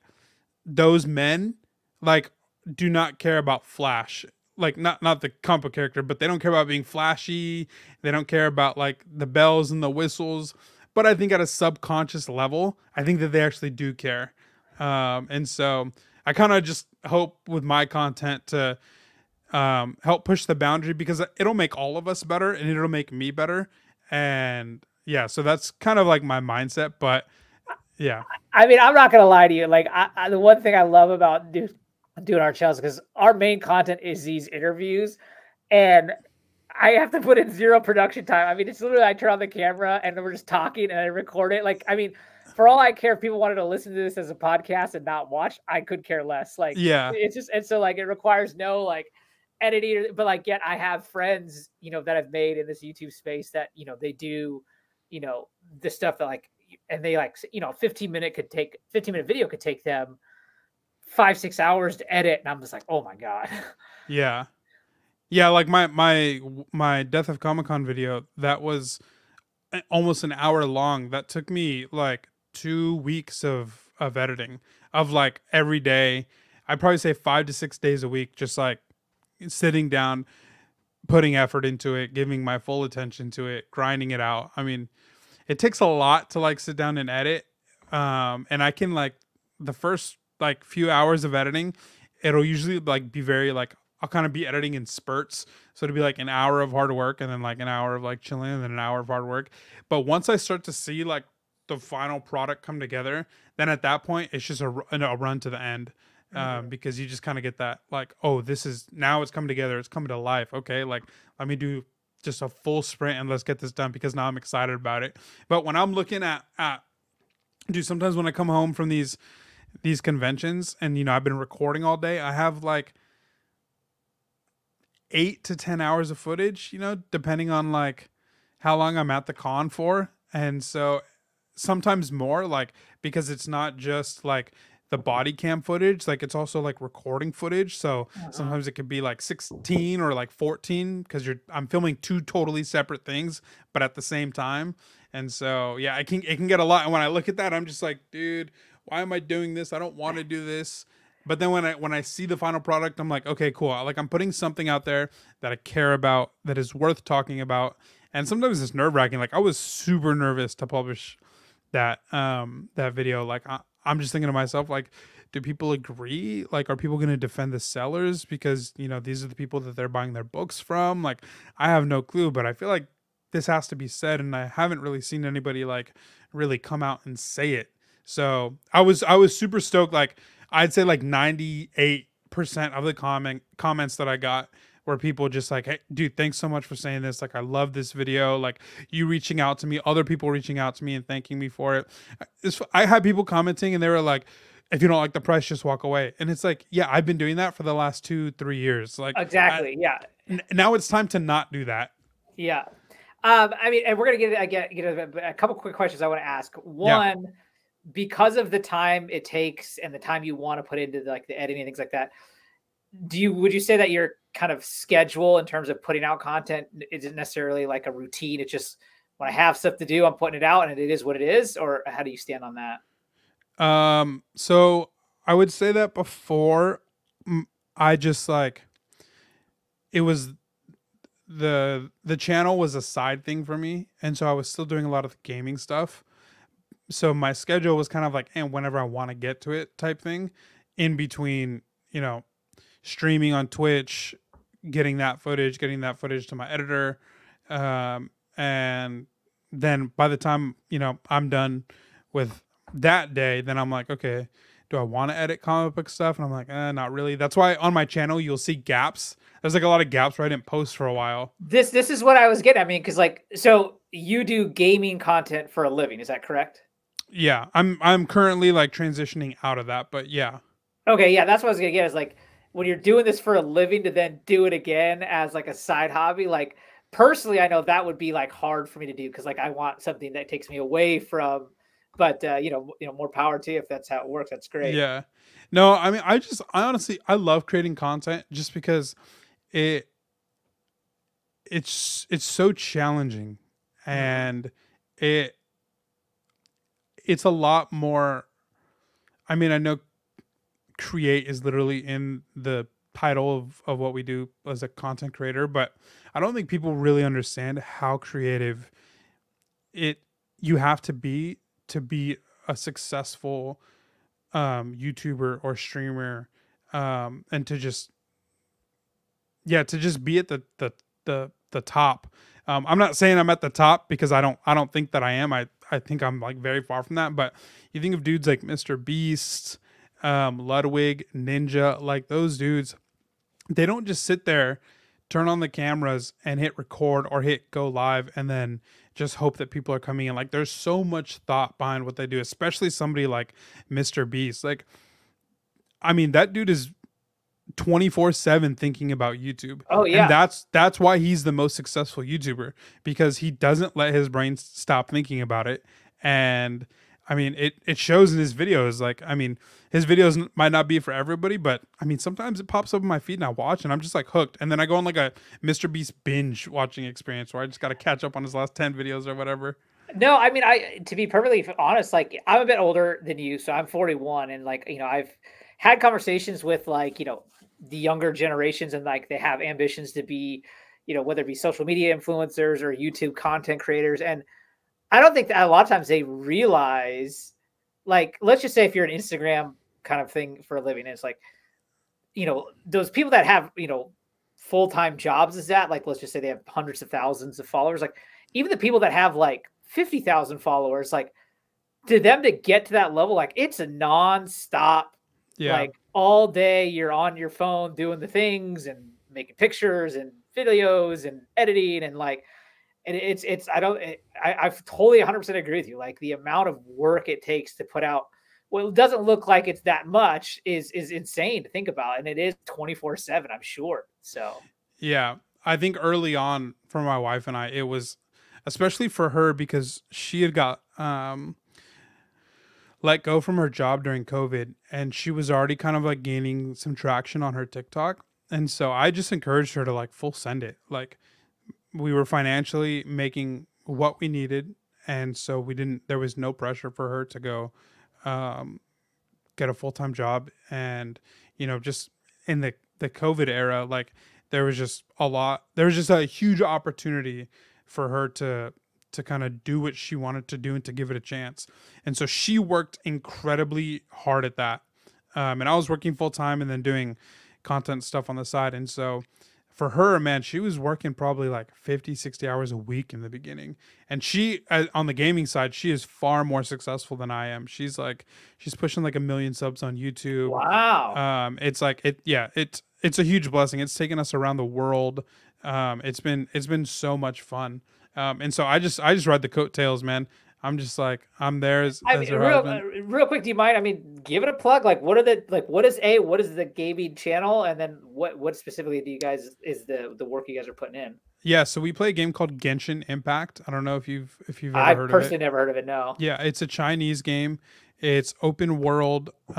Speaker 3: those men like do not care about flash, like not the comic book character, but they don't care about being flashy. They don't care about like the bells and the whistles. but I think at a subconscious level, I think that they actually do care. And so I kind of just hope with my content to help push the boundary, because it'll make all of us better and it'll make me better. And yeah, so that's kind of like my mindset. But yeah,
Speaker 1: I mean, I'm not gonna lie to you. Like, the one thing I love about doing our channels, because our main content is these interviews, and I have to put in zero production time. I mean, it's literally I turn on the camera and we're just talking and I record it. Like, I mean, for all I care, if people wanted to listen to this as a podcast and not watch, I could care less. Like,
Speaker 3: yeah,
Speaker 1: it's just, and so like it requires no like editing, but like yet I have friends, that I've made in this YouTube space that they do, the stuff that like, and they like 15-minute video could take them 5-6 hours to edit, and I'm just like, oh my god.
Speaker 3: yeah. Yeah, like my Death of Comic Con video, that was almost an hour long. That took me like 2 weeks of editing, of like every day. I'd probably say 5 to 6 days a week, just like sitting down, putting effort into it, giving my full attention to it, grinding it out. I mean, it takes a lot to like sit down and edit. And I can like the first like few hours of editing, it'll usually like be very like, I'll kind of be editing in spurts. So it'll be like an hour of hard work and then like an hour of like chilling and then an hour of hard work. But once I start to see like the final product come together, then at that point it's just a run to the end. Because you just kind of get that like, oh, this is now it's coming together. It's coming to life. Okay. Like, let me do just a full sprint and let's get this done, because now I'm excited about it. But when I'm looking at dude, sometimes when I come home from these conventions and, I've been recording all day, I have like 8 to 10 hours of footage, depending on like how long I'm at the con for. And so sometimes more, like, because it's not just like the body cam footage, like it's also like recording footage. So sometimes it could be like 16 or like 14, because I'm filming two totally separate things, but at the same time. And so yeah, it can get a lot. And when I look at that, I'm just like, dude, why am I doing this? I don't want to do this. But then when I see the final product, I'm like, okay, cool. Like, I'm putting something out there that I care about, that is worth talking about. And sometimes it's nerve-wracking. Like, I was super nervous to publish that video. Like, I'm just thinking to myself, like, do people agree? Like, are people going to defend the sellers because, these are the people that they're buying their books from? Like, I have no clue, but I feel like this has to be said, and I haven't really seen anybody like really come out and say it. So I was super stoked. Like, I'd say like 98% of the comments that I got were people just like, hey, dude, thanks so much for saying this. Like, I love this video. Like, you reaching out to me, other people reaching out to me and thanking me for it. I had people commenting and they were like, if you don't like the price, just walk away. And it's like, yeah, I've been doing that for the last 2-3 years. Like,
Speaker 1: exactly. Yeah.
Speaker 3: Now it's time to not do that.
Speaker 1: Yeah. I mean, and we're going to get a couple quick questions I want to ask. One, yeah, because of the time it takes and the time you want to put into like the editing and things like that, would you say that your kind of schedule in terms of putting out content isn't necessarily like a routine? It's just when I have stuff to do, I'm putting it out and it is what it is? Or how do you stand on that?
Speaker 3: So I would say that before, I just like, it was the channel was a side thing for me. And so I was still doing a lot of gaming stuff. So my schedule was kind of like, and whenever I want to get to it type thing, in between, streaming on Twitch, getting that footage to my editor. And then by the time, I'm done with that day, then I'm like, okay, do I want to edit comic book stuff? And I'm like, not really. That's why on my channel, you'll see gaps. There's like a lot of gaps where I didn't post for a while.
Speaker 1: This is what I was getting. I mean, because like, so you do gaming content for a living. Is that correct?
Speaker 3: Yeah, I'm currently like transitioning out of that, but yeah.
Speaker 1: Okay, yeah, that's what I was gonna get, is like, when you're doing this for a living to then do it again as like a side hobby, like personally, I know that would be like hard for me to do, because like I want something that takes me away from, but more power to you if that's how it works. That's great.
Speaker 3: Yeah. No, I mean, I honestly, I love creating content just because it's so challenging, and it's a lot more. I mean, I know create is literally in the title of what we do as a content creator, but I don't think people really understand how creative it you have to be a successful YouTuber or streamer, and to just be at the top. I'm not saying I'm at the top because I don't think that I am. I think I'm like very far from that. But you think of dudes like Mr. Beast, Ludwig, Ninja, like those dudes, they don't just sit there, turn on the cameras and hit record or hit go live and then just hope that people are coming in. Like there's so much thought behind what they do, especially somebody like Mr. Beast. Like, I mean, that dude is 24/7 thinking about YouTube.
Speaker 1: Oh
Speaker 3: And
Speaker 1: yeah.
Speaker 3: that's why he's the most successful YouTuber, because he doesn't let his brain stop thinking about it. And I mean, it shows in his videos. Like, I mean, his videos might not be for everybody, but I mean, sometimes it pops up in my feed and I watch and I'm just like hooked. And then I go on like a Mr. Beast binge watching experience where I just got to catch up on his last 10 videos or whatever.
Speaker 1: No, I mean, to be perfectly honest, like I'm a bit older than you, so I'm 41, and like I've had conversations with like the younger generations, and like they have ambitions to be, whether it be social media influencers or YouTube content creators, and I don't think that a lot of times they realize, like, let's just say if you're an Instagram kind of thing for a living, and it's like, those people that have, full-time jobs is that, like, let's just say they have hundreds of thousands of followers, like even the people that have like 50,000 followers, like to them to get to that level, like it's a non-stop,
Speaker 3: Yeah.
Speaker 1: like all day you're on your phone doing the things and making pictures and videos and editing and like, and it's I totally 100% agree with you. Like the amount of work it takes to put out well, it doesn't look like it's that much is insane to think about. And it is 24/7, I'm sure. So
Speaker 3: Yeah. I think early on for my wife and I, it was especially for her because she had got let go from her job during COVID and she was already kind of like gaining some traction on her TikTok. And so I just encouraged her to like full send it. Like we were financially making what we needed. And so there was no pressure for her to go um, get a full time job. And, just in the COVID era, like there was just a huge opportunity for her to kind of do what she wanted to do and to give it a chance. And so she worked incredibly hard at that. And I was working full time and then doing content stuff on the side. And so for her, man, she was working probably like 50, 60 hours a week in the beginning. And she, on the gaming side, she is far more successful than I am. She's pushing like 1 million subs on YouTube.
Speaker 1: wow.
Speaker 3: It's like, it's a huge blessing. It's taken us around the world. It's been so much fun. And so I just ride the coattails, man. I'm just like, I'm there as her husband.
Speaker 1: Real quick, do you mind? I mean, give it a plug. Like, what is the gaming channel, and then what specifically do you guys is the work you guys are putting in?
Speaker 3: Yeah, so we play a game called Genshin Impact. I don't know if you've ever
Speaker 1: I've
Speaker 3: heard of it.
Speaker 1: personally never heard of it. No.
Speaker 3: Yeah, it's a Chinese game. It's open world. It's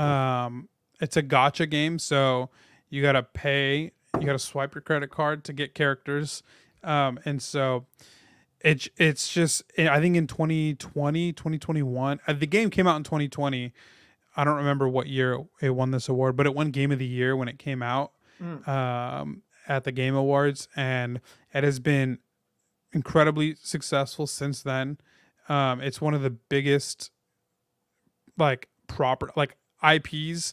Speaker 3: a gacha game, so you gotta pay. You gotta swipe your credit card to get characters, and so it's just I think in 2020, 2021, the game came out in 2020. I don't remember what year it won this award, but it won Game of the Year when it came out at the Game Awards, and it has been incredibly successful since then. It's one of the biggest like proper like IPs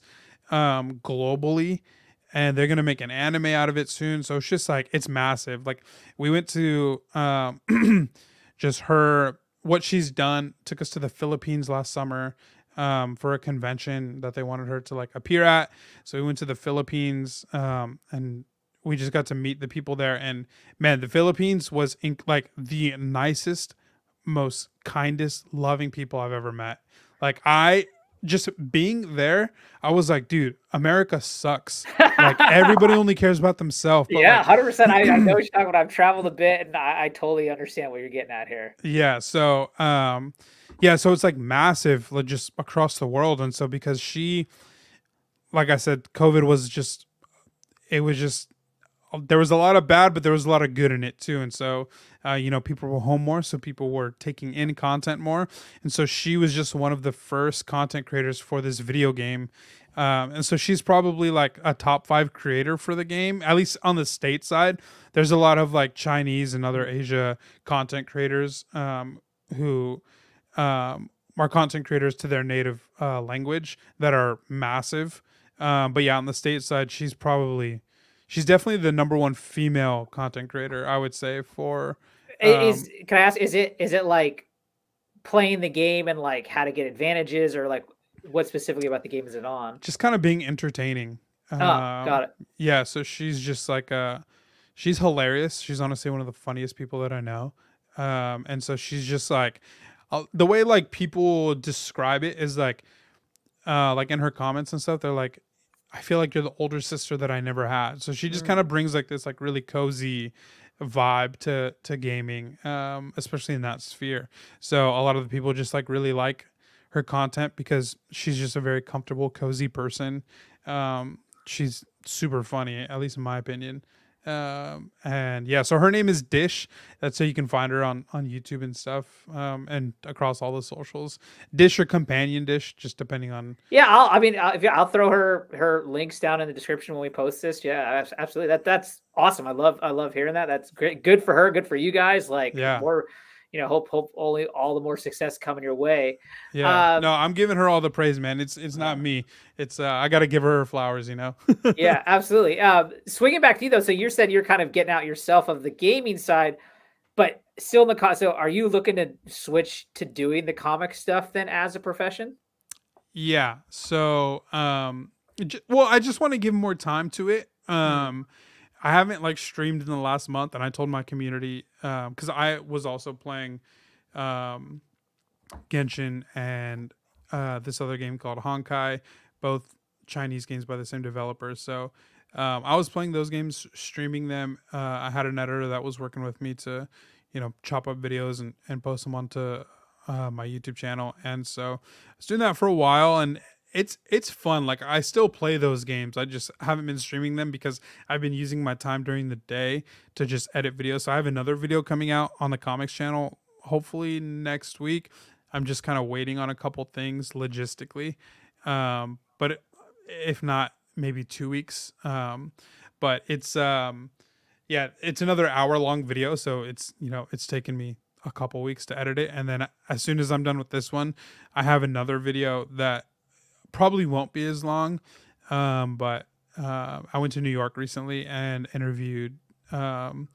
Speaker 3: globally, and they're gonna make an anime out of it soon. So it's just like it's massive. Like we went to just her what she's done took us to the Philippines last summer for a convention that they wanted her to like appear at. So we went to the Philippines and we just got to meet the people there. And man, the Philippines was like the nicest, most kindest, loving people I've ever met. Like I just being there, I was like, dude, America sucks. Like everybody only cares about themselves.
Speaker 1: Yeah,
Speaker 3: like,
Speaker 1: 100%. I know what you're talking about. I've traveled a bit, and I totally understand what you're getting at here.
Speaker 3: Yeah. So, so it's like massive, like just across the world. And so because she, like I said, COVID was just, it was just, there was a lot of bad, but there was a lot of good in it too. And so, people were home more, so people were taking in content more. And so she was just one of the first content creators for this video game. And so she's probably like a top 5 creator for the game, at least on the state side. There's a lot of like Chinese and other Asia content creators who our content creators to their native language that are massive. But yeah, on the state side, she's definitely the number one female content creator, I would say, for
Speaker 1: Can I ask, is it like playing the game and like how to get advantages, or like what specifically about the game is it on?
Speaker 3: just kind of being entertaining.
Speaker 1: Oh, got it.
Speaker 3: Yeah, so she's just like she's hilarious. She's honestly one of the funniest people that I know. And so she's just like the way like people describe it is like in her comments and stuff, they're like, I feel like you're the older sister that I never had. So she just kind of brings like this like really cozy vibe to gaming, especially in that sphere. So a lot of the people just like really like her content because she's just a very comfortable, cozy person. She's super funny, at least in my opinion. And yeah, so her name is Dish. That's how you can find her on YouTube and stuff, and across all the socials. Dish or Companion Dish, just depending on.
Speaker 1: Yeah, I'll throw her links down in the description when we post this. Yeah, absolutely. That's awesome. I love hearing that. That's great. Good for her. Good for you guys. Like,
Speaker 3: Yeah.
Speaker 1: more, hope only all the more success coming your way.
Speaker 3: Yeah, no, I'm giving her all the praise, man. It's not me. It's I got to give her flowers,
Speaker 1: Yeah, absolutely. Swinging back to you though, so you said you're kind of getting out yourself of the gaming side, but still in the so are you looking to switch to doing the comic stuff then as a profession?
Speaker 3: Yeah. So, well, I just want to give more time to it. I haven't like streamed in the last month, and I told my community because I was also playing Genshin and this other game called Honkai, both Chinese games by the same developers. So I was playing those games, streaming them. I had an editor that was working with me to, chop up videos and post them onto my YouTube channel. And so I was doing that for a while, and it's fun. Like, I still play those games. I just haven't been streaming them because I've been using my time during the day to just edit videos. So I have another video coming out on the comics channel hopefully next week. I'm just kind of waiting on a couple things logistically. But if not, maybe 2 weeks. But it's yeah, it's another hour-long video, so it's taken me a couple weeks to edit it, and then as soon as I'm done with this one, I have another video that probably won't be as long. But I went to New York recently and interviewed owner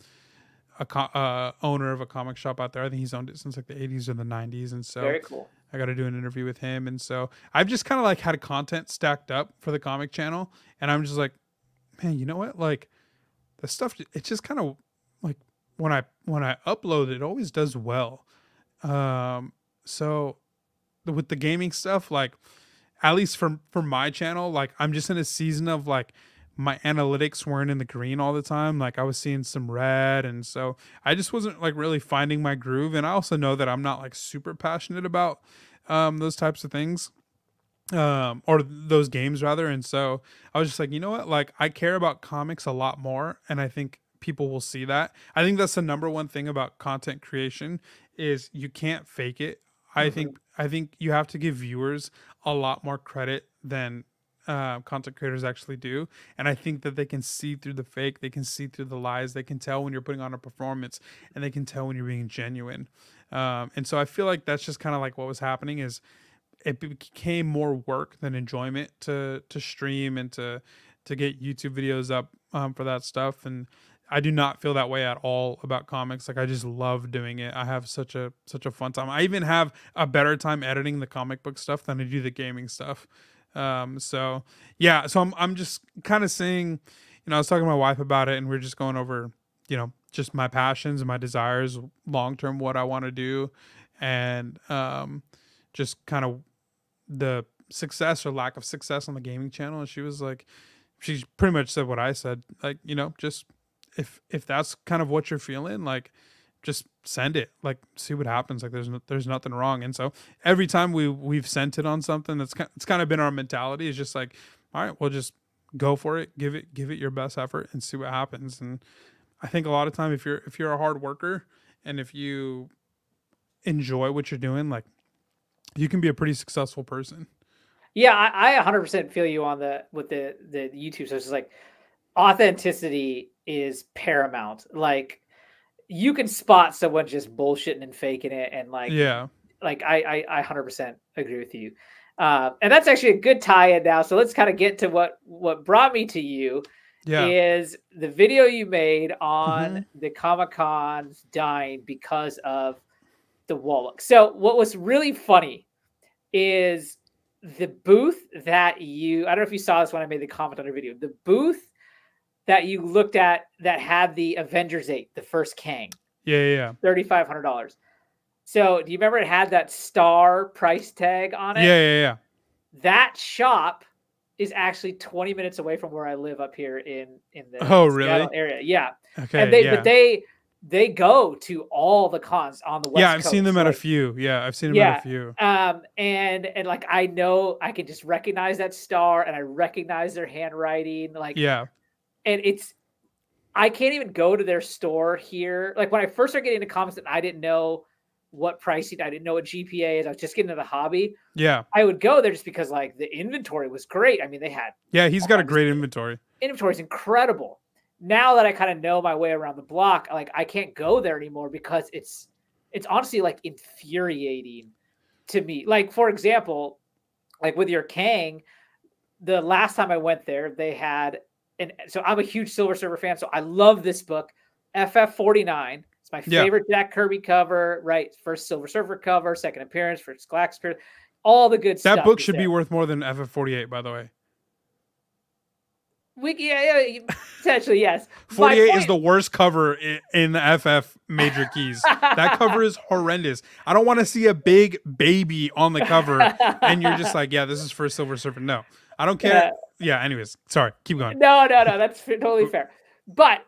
Speaker 3: of a comic shop out there. I think he's owned it since like the 80s or the 90s, and so
Speaker 1: Very cool.
Speaker 3: I got to do an interview with him. And so I've just kind of like had content stacked up for the comic channel, and I'm just like, man, you know what? Like, the stuff, it's just kind of like when I upload it always does well. So with the gaming stuff, like, at least for my channel, like, I'm just in a season of like my analytics weren't in the green all the time. Like, I was seeing some red, and so I just wasn't like really finding my groove. And I also know that I'm not like super passionate about those types of things, or those games rather. And so I was just like, you know what, like, I care about comics a lot more, and I think people will see that. I think that's the number one thing about content creation is you can't fake it. I think you have to give viewers a lot more credit than content creators actually do. And I think that they can see through the fake, they can see through the lies, they can tell when you're putting on a performance, and they can tell when you're being genuine. And so I feel like that's just kind of like what was happening is it became more work than enjoyment to stream and to get YouTube videos up for that stuff. And I do not feel that way at all about comics. Like, I just love doing it. I have such a fun time. I even have a better time editing the comic book stuff than I do the gaming stuff. So yeah, so I'm just kind of saying, I was talking to my wife about it, and we're just going over, just my passions and my desires long term, what I want to do, and just kind of the success or lack of success on the gaming channel. And she pretty much said what I said, like, just if that's kind of what you're feeling, like, just send it, like, see what happens. Like, there's nothing wrong. And so every time we've sent it on something, it's kind of been our mentality, is just like, all right, we'll just go for it, give it your best effort and see what happens. And I think a lot of time, if you're a hard worker and if you enjoy what you're doing, like, you can be a pretty successful person.
Speaker 1: Yeah, I 100% feel you on with the YouTube. So it's just like, authenticity is paramount. Like, you can spot someone just bullshitting and faking it, and like,
Speaker 3: Yeah,
Speaker 1: like I 100% agree with you. And that's actually a good tie-in now. So let's kind of get to what brought me to you
Speaker 3: Yeah.
Speaker 1: is the video you made on
Speaker 3: Mhm.
Speaker 1: the Comic-Cons dying because of the wall look. So what was really funny is the booth that you, I don't know if you saw this when I made the comment on your video, the booth that you looked at that had the Avengers 8, the first Kang.
Speaker 3: Yeah.
Speaker 1: $3,500. So do you remember it had that star price tag on it?
Speaker 3: Yeah.
Speaker 1: That shop is actually 20 minutes away from where I live up here in
Speaker 3: Oh,
Speaker 1: the
Speaker 3: really?
Speaker 1: Seattle area. Yeah. And
Speaker 3: Okay. Yeah.
Speaker 1: they go to all the cons on the West
Speaker 3: Yeah,
Speaker 1: Coast.
Speaker 3: I've seen them
Speaker 1: So
Speaker 3: at a
Speaker 1: like,
Speaker 3: few. Yeah, I've seen them at a few.
Speaker 1: and like I know I can just recognize that star and I recognize their handwriting. Like,
Speaker 3: Yeah.
Speaker 1: and I can't even go to their store here. Like when I first started getting into comics and I didn't know what pricing, I didn't know what GPA is. I was just getting into the hobby.
Speaker 3: Yeah.
Speaker 1: I would go there just because like the inventory was great. I mean, they had
Speaker 3: He's got a great inventory.
Speaker 1: Inventory is incredible. Now that I kind of know my way around the block, like I can't go there anymore because it's honestly like infuriating to me. Like for example, like with your Kang, the last time I went there, they had so I'm a huge Silver Surfer fan, so I love this book, FF49. It's my favorite Jack Kirby cover, right? First Silver Surfer cover, second appearance, first Galactus appearance, all the good stuff.
Speaker 3: That book should be worth more than FF48, by the way.
Speaker 1: Potentially, yes.
Speaker 3: 48 is the worst cover in the FF Major Keys. That cover is horrendous. I don't want to see a big baby on the cover, and you're just like, yeah, this is for Silver Surfer. No, I don't care. Yeah, anyways, sorry. Keep going.
Speaker 1: No. That's totally fair. But,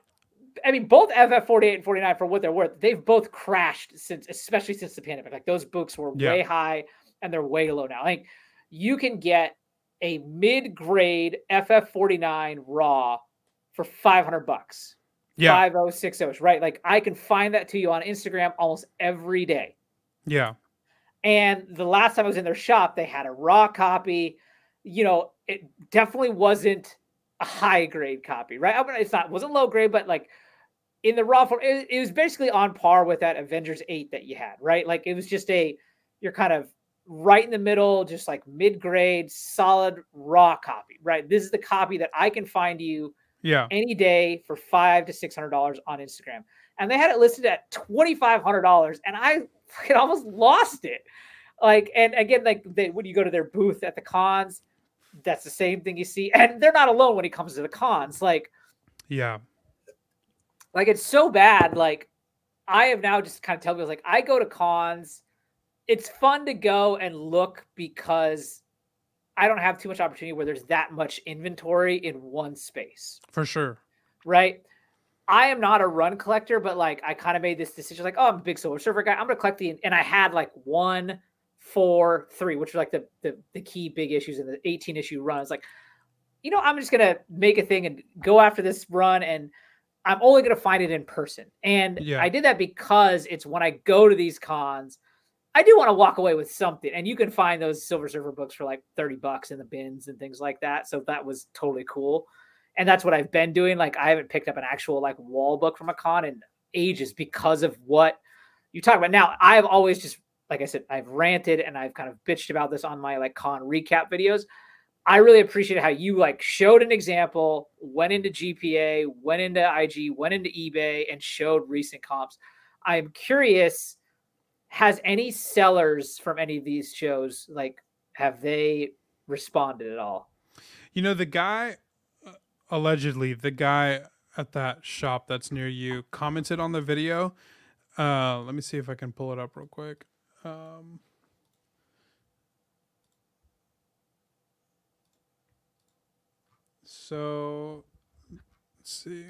Speaker 1: I mean, both FF48 and 49, for what they're worth, they've both crashed especially since the pandemic. Like, those books were way high, and they're way low now. Like, you can get a mid-grade FF49 raw for $500. Yeah. 5060s, right? Like I can find that to you on Instagram almost every day. Yeah. And the last time I was in their shop, they had a raw copy. You know, it definitely wasn't a high grade copy, right? I mean, wasn't low grade, but like in the raw form, it was basically on par with that Avengers 8 that you had, right? Like it was just you're kind of right in the middle, just like mid-grade, solid raw copy, right? This is the copy that I can find you any day for $500 to $600 on Instagram. And they had it listed at $2,500 and I almost lost it. Like, and again, like when you go to their booth at the cons, that's the same thing you see. And they're not alone when it comes to the cons. Like, like it's so bad. Like I have now just kind of tell people like, I go to cons. It's fun to go and look because I don't have too much opportunity where there's that much inventory in one space. For sure. Right. I am not a run collector, but like I kind of made this decision like, oh, I'm a big Silver Surfer guy. I'm going to collect and I had like 1, 4, 3, which were like the key big issues in the 18 issue run. It's like, you know, I'm just going to make a thing and go after this run and I'm only going to find it in person. And I did that because it's when I go to these cons, I do want to walk away with something, and you can find those Silver Surfer books for like $30 in the bins and things like that. So that was totally cool. And that's what I've been doing. Like I haven't picked up an actual like wall book from a con in ages because of what you talk about. Now I've always just, like I said, I've ranted and I've kind of bitched about this on my like con recap videos. I really appreciate how you like showed an example, went into GPA, went into IG, went into eBay and showed recent comps. I'm curious, has any sellers from any of these shows, like, have they responded at all?
Speaker 3: You know, the guy, allegedly, the guy at that shop that's near you commented on the video. Let me see if I can pull it up real quick. So, let's see.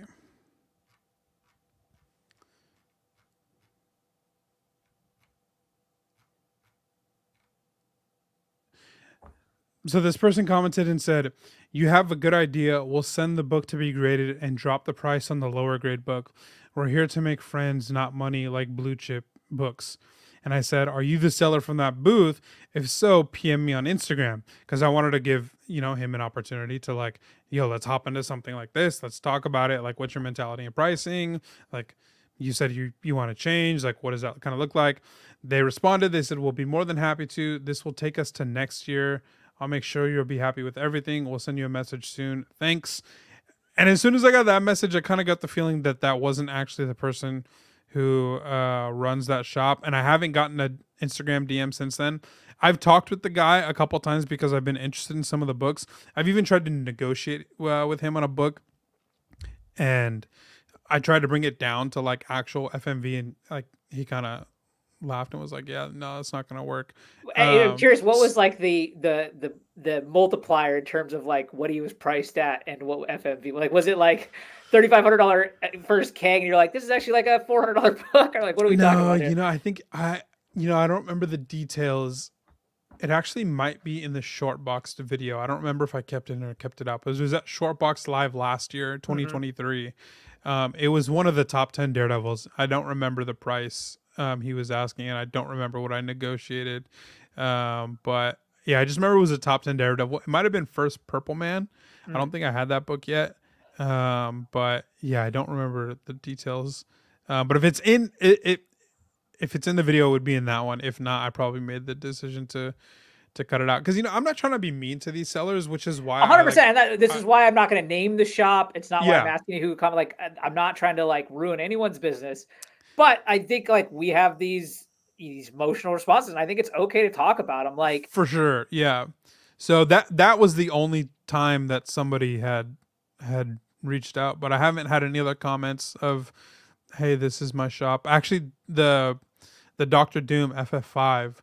Speaker 3: So this person commented and said, "You have a good idea. We'll send the book to be graded and drop the price on the lower grade book. We're here to make friends, not money like blue chip books." And I said, "Are you the seller from that booth? If so, PM me on Instagram." Because I wanted to give, you know, him an opportunity to like, yo, let's hop into something like this. Let's talk about it. Like, what's your mentality and pricing? Like, you said you want to change. Like, what does that kind of look like? They responded. They said, we'll be more than happy to. This will take us to next year. I'll make sure you'll be happy with everything. We'll send you a message soon. Thanks. And as soon as I got that message, I kind of got the feeling that that wasn't actually the person who runs that shop. And I haven't gotten an Instagram DM since then. I've talked with the guy a couple times because I've been interested in some of the books. I've even tried to negotiate with him on a book, and I tried to bring it down to like actual FMV, and like he kind of laughed and was like, "Yeah, no, it's not gonna work."
Speaker 1: I'm curious, what was like the multiplier in terms of like what he was priced at and what FMV? Like, was it like $3,500 first keg, and you're like, this is actually like a $400 book, or like, what are we talking about here?
Speaker 3: I think I don't remember the details. It actually might be in the short boxed video. I don't remember if I kept it in or kept it up. It was at Shortbox Live last year, 2023. It was one of the top 10 Daredevils. I don't remember the price he was asking, and I don't remember what I negotiated. But yeah, I just remember it was a top 10 Daredevil. It might have been First Purple Man. I don't think I had that book yet. But yeah, I don't remember the details. But if it's in if it's in the video, it would be in that one. If not, I probably made the decision to cut it out, because I'm not trying to be mean to these sellers, which is why
Speaker 1: 100%. And this is why I'm not going to name the shop. It's not why I'm asking you who come. Like, I'm not trying to like ruin anyone's business, but I think like we have these emotional responses, and I think it's okay to talk about them. Like,
Speaker 3: for sure, yeah. So that was the only time that somebody had reached out, but I haven't had any other comments of, hey, this is my shop. Actually, the Dr. Doom FF5.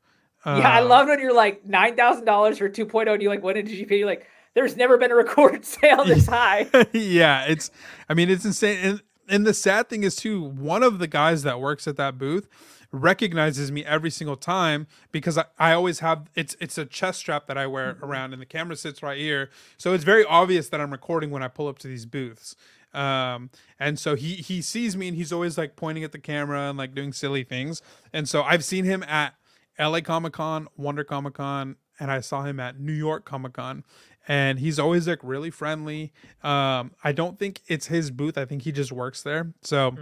Speaker 1: Yeah, I love when you're like $9,000 for 2.0, and you like went into GP. You're like, there's never been a recorded sale this high.
Speaker 3: Yeah, it's insane. And the sad thing is too, one of the guys that works at that booth recognizes me every single time, because I always have it's a chest strap that I wear around, and the camera sits right here, so it's very obvious that I'm recording when I pull up to these booths. And so he sees me, and he's always like pointing at the camera and like doing silly things. And so I've seen him at LA Comic-Con, Wonder Comic-Con, and I saw him at New York Comic-Con, and he's always like really friendly. I don't think it's his booth. I think he just works there. So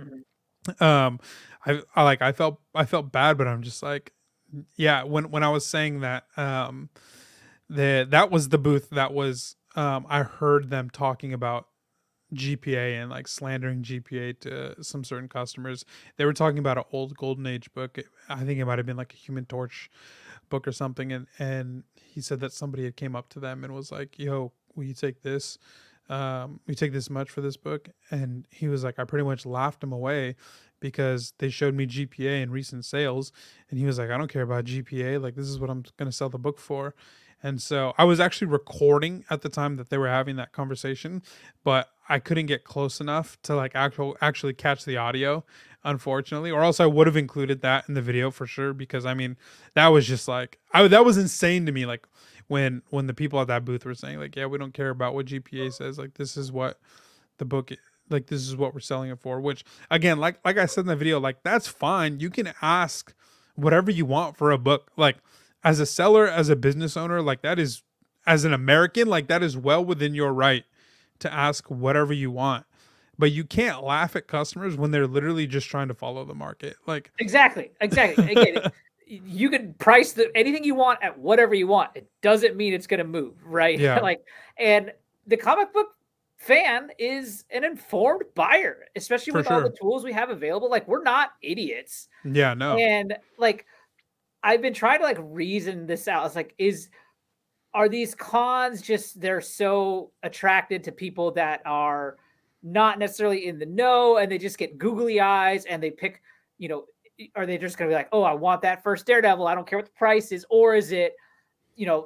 Speaker 3: I felt bad, but I'm just like, yeah, when I was saying that, that was the booth that was, I heard them talking about GPA and like slandering GPA to some certain customers. They were talking about an old Golden Age book. I think it might have been like a Human Torch book or something. And he said that somebody had came up to them and was like, yo, will you take this? We take this much for this book. And he was like, I pretty much laughed him away, because they showed me GPA and recent sales. And he was like, I don't care about GPA. Like, this is what I'm going to sell the book for. And so I was actually recording at the time that they were having that conversation, but I couldn't get close enough to like actually catch the audio, unfortunately, or else I would have included that in the video for sure. Because I mean, that was just like, that was insane to me. Like when the people at that booth were saying like, yeah, we don't care about what GPA says. Like, this is what the book, like, this is what we're selling it for, which again, like I said in the video, like, that's fine. You can ask whatever you want for a book. Like, as a seller, as a business owner, like, that is, as an American, like, that is well within your right to ask whatever you want. But you can't laugh at customers when they're literally just trying to follow the market. Like,
Speaker 1: exactly. Again, you can price anything you want at whatever you want. It doesn't mean it's going to move, right?
Speaker 3: Yeah.
Speaker 1: Like, and the comic book fan is an informed buyer, especially with all the tools we have available. Like, we're not idiots.
Speaker 3: Yeah, no.
Speaker 1: And like, I've been trying to like reason this out. It's like, are these cons just, they're so attracted to people that are not necessarily in the know, and they just get googly eyes and they pick, are they just going to be like, oh, I want that first Daredevil, I don't care what the price is? Or is it,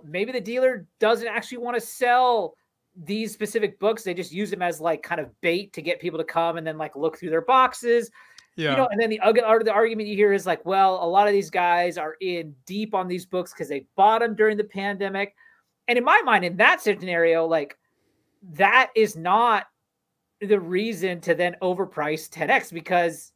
Speaker 1: maybe the dealer doesn't actually want to sell these specific books. They just use them as like kind of bait to get people to come and then like look through their boxes.
Speaker 3: Yeah.
Speaker 1: And then the argument you hear is like, well, a lot of these guys are in deep on these books because they bought them during the pandemic. And in my mind, in that scenario, like, that is not the reason to then overprice 10x, because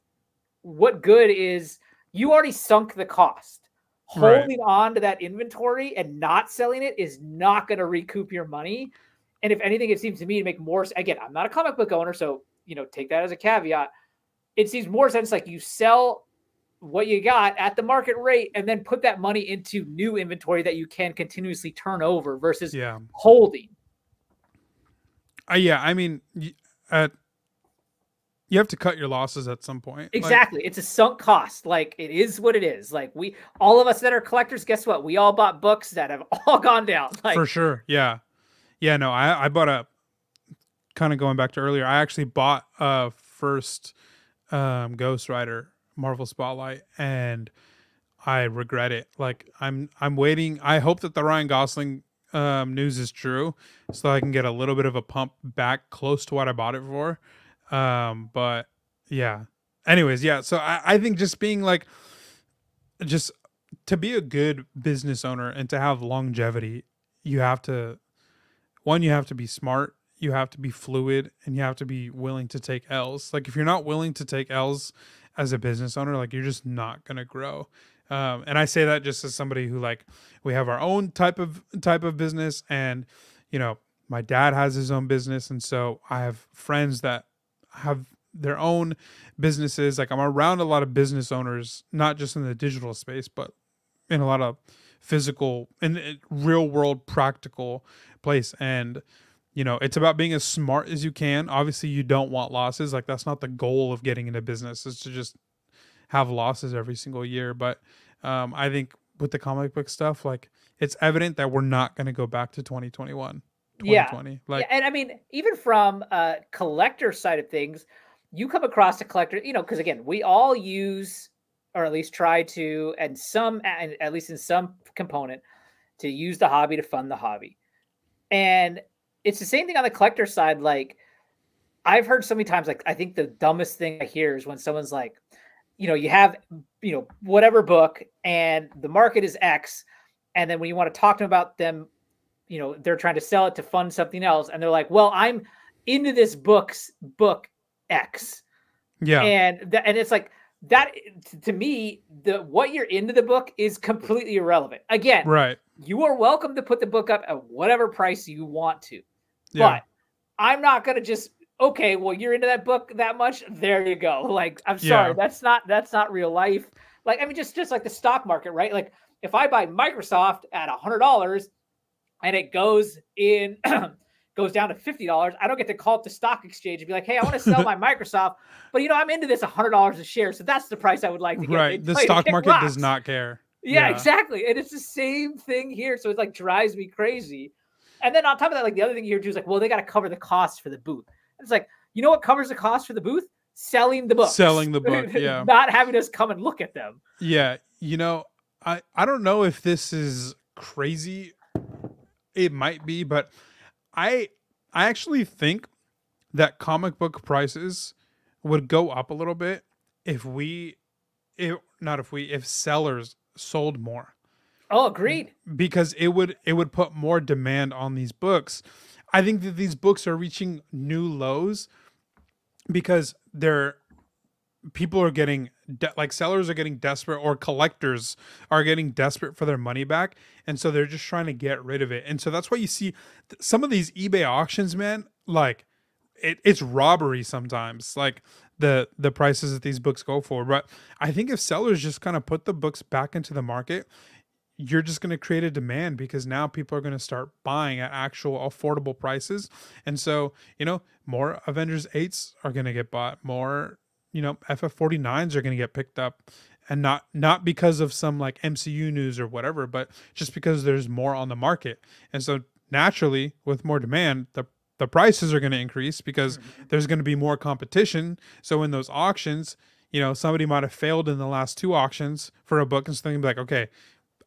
Speaker 1: what good is, you already sunk the cost. Holding on to that inventory and not selling it is not going to recoup your money. And if anything, it seems to me to make more, again, I'm not a comic book owner, so, take that as a caveat. it seems more sense like you sell what you got at the market rate and then put that money into new inventory that you can continuously turn over versus holding.
Speaker 3: Yeah, I mean, you have to cut your losses at some point.
Speaker 1: Exactly. Like, it's a sunk cost. Like, it is what it is. Like, all of us that are collectors, guess what? We all bought books that have all gone down. Like,
Speaker 3: for sure. Yeah. Yeah, no, I bought a, kind of going back to earlier, I actually bought a first Ghost Rider Marvel Spotlight, and I regret it. Like, I'm waiting. I hope that the Ryan Gosling news is true, so I can get a little bit of a pump back close to what I bought it for. But yeah. Anyways, yeah. So I think just being like, just to be a good business owner and to have longevity, you have to be smart, you have to be fluid, and you have to be willing to take L's. Like, if you're not willing to take L's as a business owner, like, you're just not going to grow. And I say that just as somebody who, like, we have our own type of business, and, you know, my dad has his own business. And so I have friends that have their own businesses. Like, I'm around a lot of business owners, not just in the digital space, but in a lot of physical and real world practical place. And, you know, it's about being as smart as you can. Obviously, you don't want losses. Like, that's not the goal of getting into business, is to just have losses every single year. But I think with the comic book stuff, like, it's evident that we're not going to go back to 2021, 2020.
Speaker 1: Yeah.
Speaker 3: Like,
Speaker 1: and I mean, even from a collector side of things, you come across a collector, you know, because again, we all use, or at least try to, and at least in some component, to use the hobby to fund the hobby. And it's the same thing on the collector side. Like, I've heard so many times, like, I think the dumbest thing I hear is when someone's like, you know, you have, you know, whatever book and the market is X. And then when you want to talk to them about them, you know, they're trying to sell it to fund something else. And they're like, well, I'm into this book X.
Speaker 3: yeah.
Speaker 1: And it's like, that, to me, what you're into the book is completely irrelevant. Again,
Speaker 3: right.
Speaker 1: You are welcome to put the book up at whatever price you want to,
Speaker 3: Yeah.
Speaker 1: but I'm not going to just, okay, well, you're into that book that much, there you go. Like, I'm sorry, that's not real life. Like, I mean, just like the stock market, right? Like, if I buy Microsoft at $100 and it goes down to $50, I don't get to call up the stock exchange and be like, hey, I want to sell my Microsoft, but, you know, I'm into this $100 a share, so that's the price I would like to get.
Speaker 3: Right. The stock market does not care.
Speaker 1: Yeah, exactly. And it's the same thing here. So it, like, drives me crazy. And then on top of that, like, the other thing you hear too is like, well, they got to cover the costs for the booth. It's like, you know what covers the cost for the booth? Selling the book.
Speaker 3: Selling the book, yeah.
Speaker 1: Not having us come and look at them.
Speaker 3: Yeah. You know, I don't know if this is crazy. It might be, but I actually think that comic book prices would go up a little bit if sellers sold more.
Speaker 1: Oh, agreed.
Speaker 3: Because it would put more demand on these books. I think that these books are reaching new lows because people are getting like, sellers are getting desperate, or collectors are getting desperate for their money back, and so they're just trying to get rid of it. And so that's why you see some of these eBay auctions, man, like, it's robbery sometimes, like the prices that these books go for. But I think if sellers just kind of put the books back into the market, you're just going to create a demand, because now people are going to start buying at actual affordable prices. And so, you know, more Avengers 8s are going to get bought, more, you know, FF49s are going to get picked up, and not because of some, like, MCU news or whatever, but just because there's more on the market. And so naturally, with more demand, the prices are going to increase, because there's going to be more competition. So in those auctions, you know, somebody might have failed in the last 2 auctions for a book, and so they're going to be like, okay,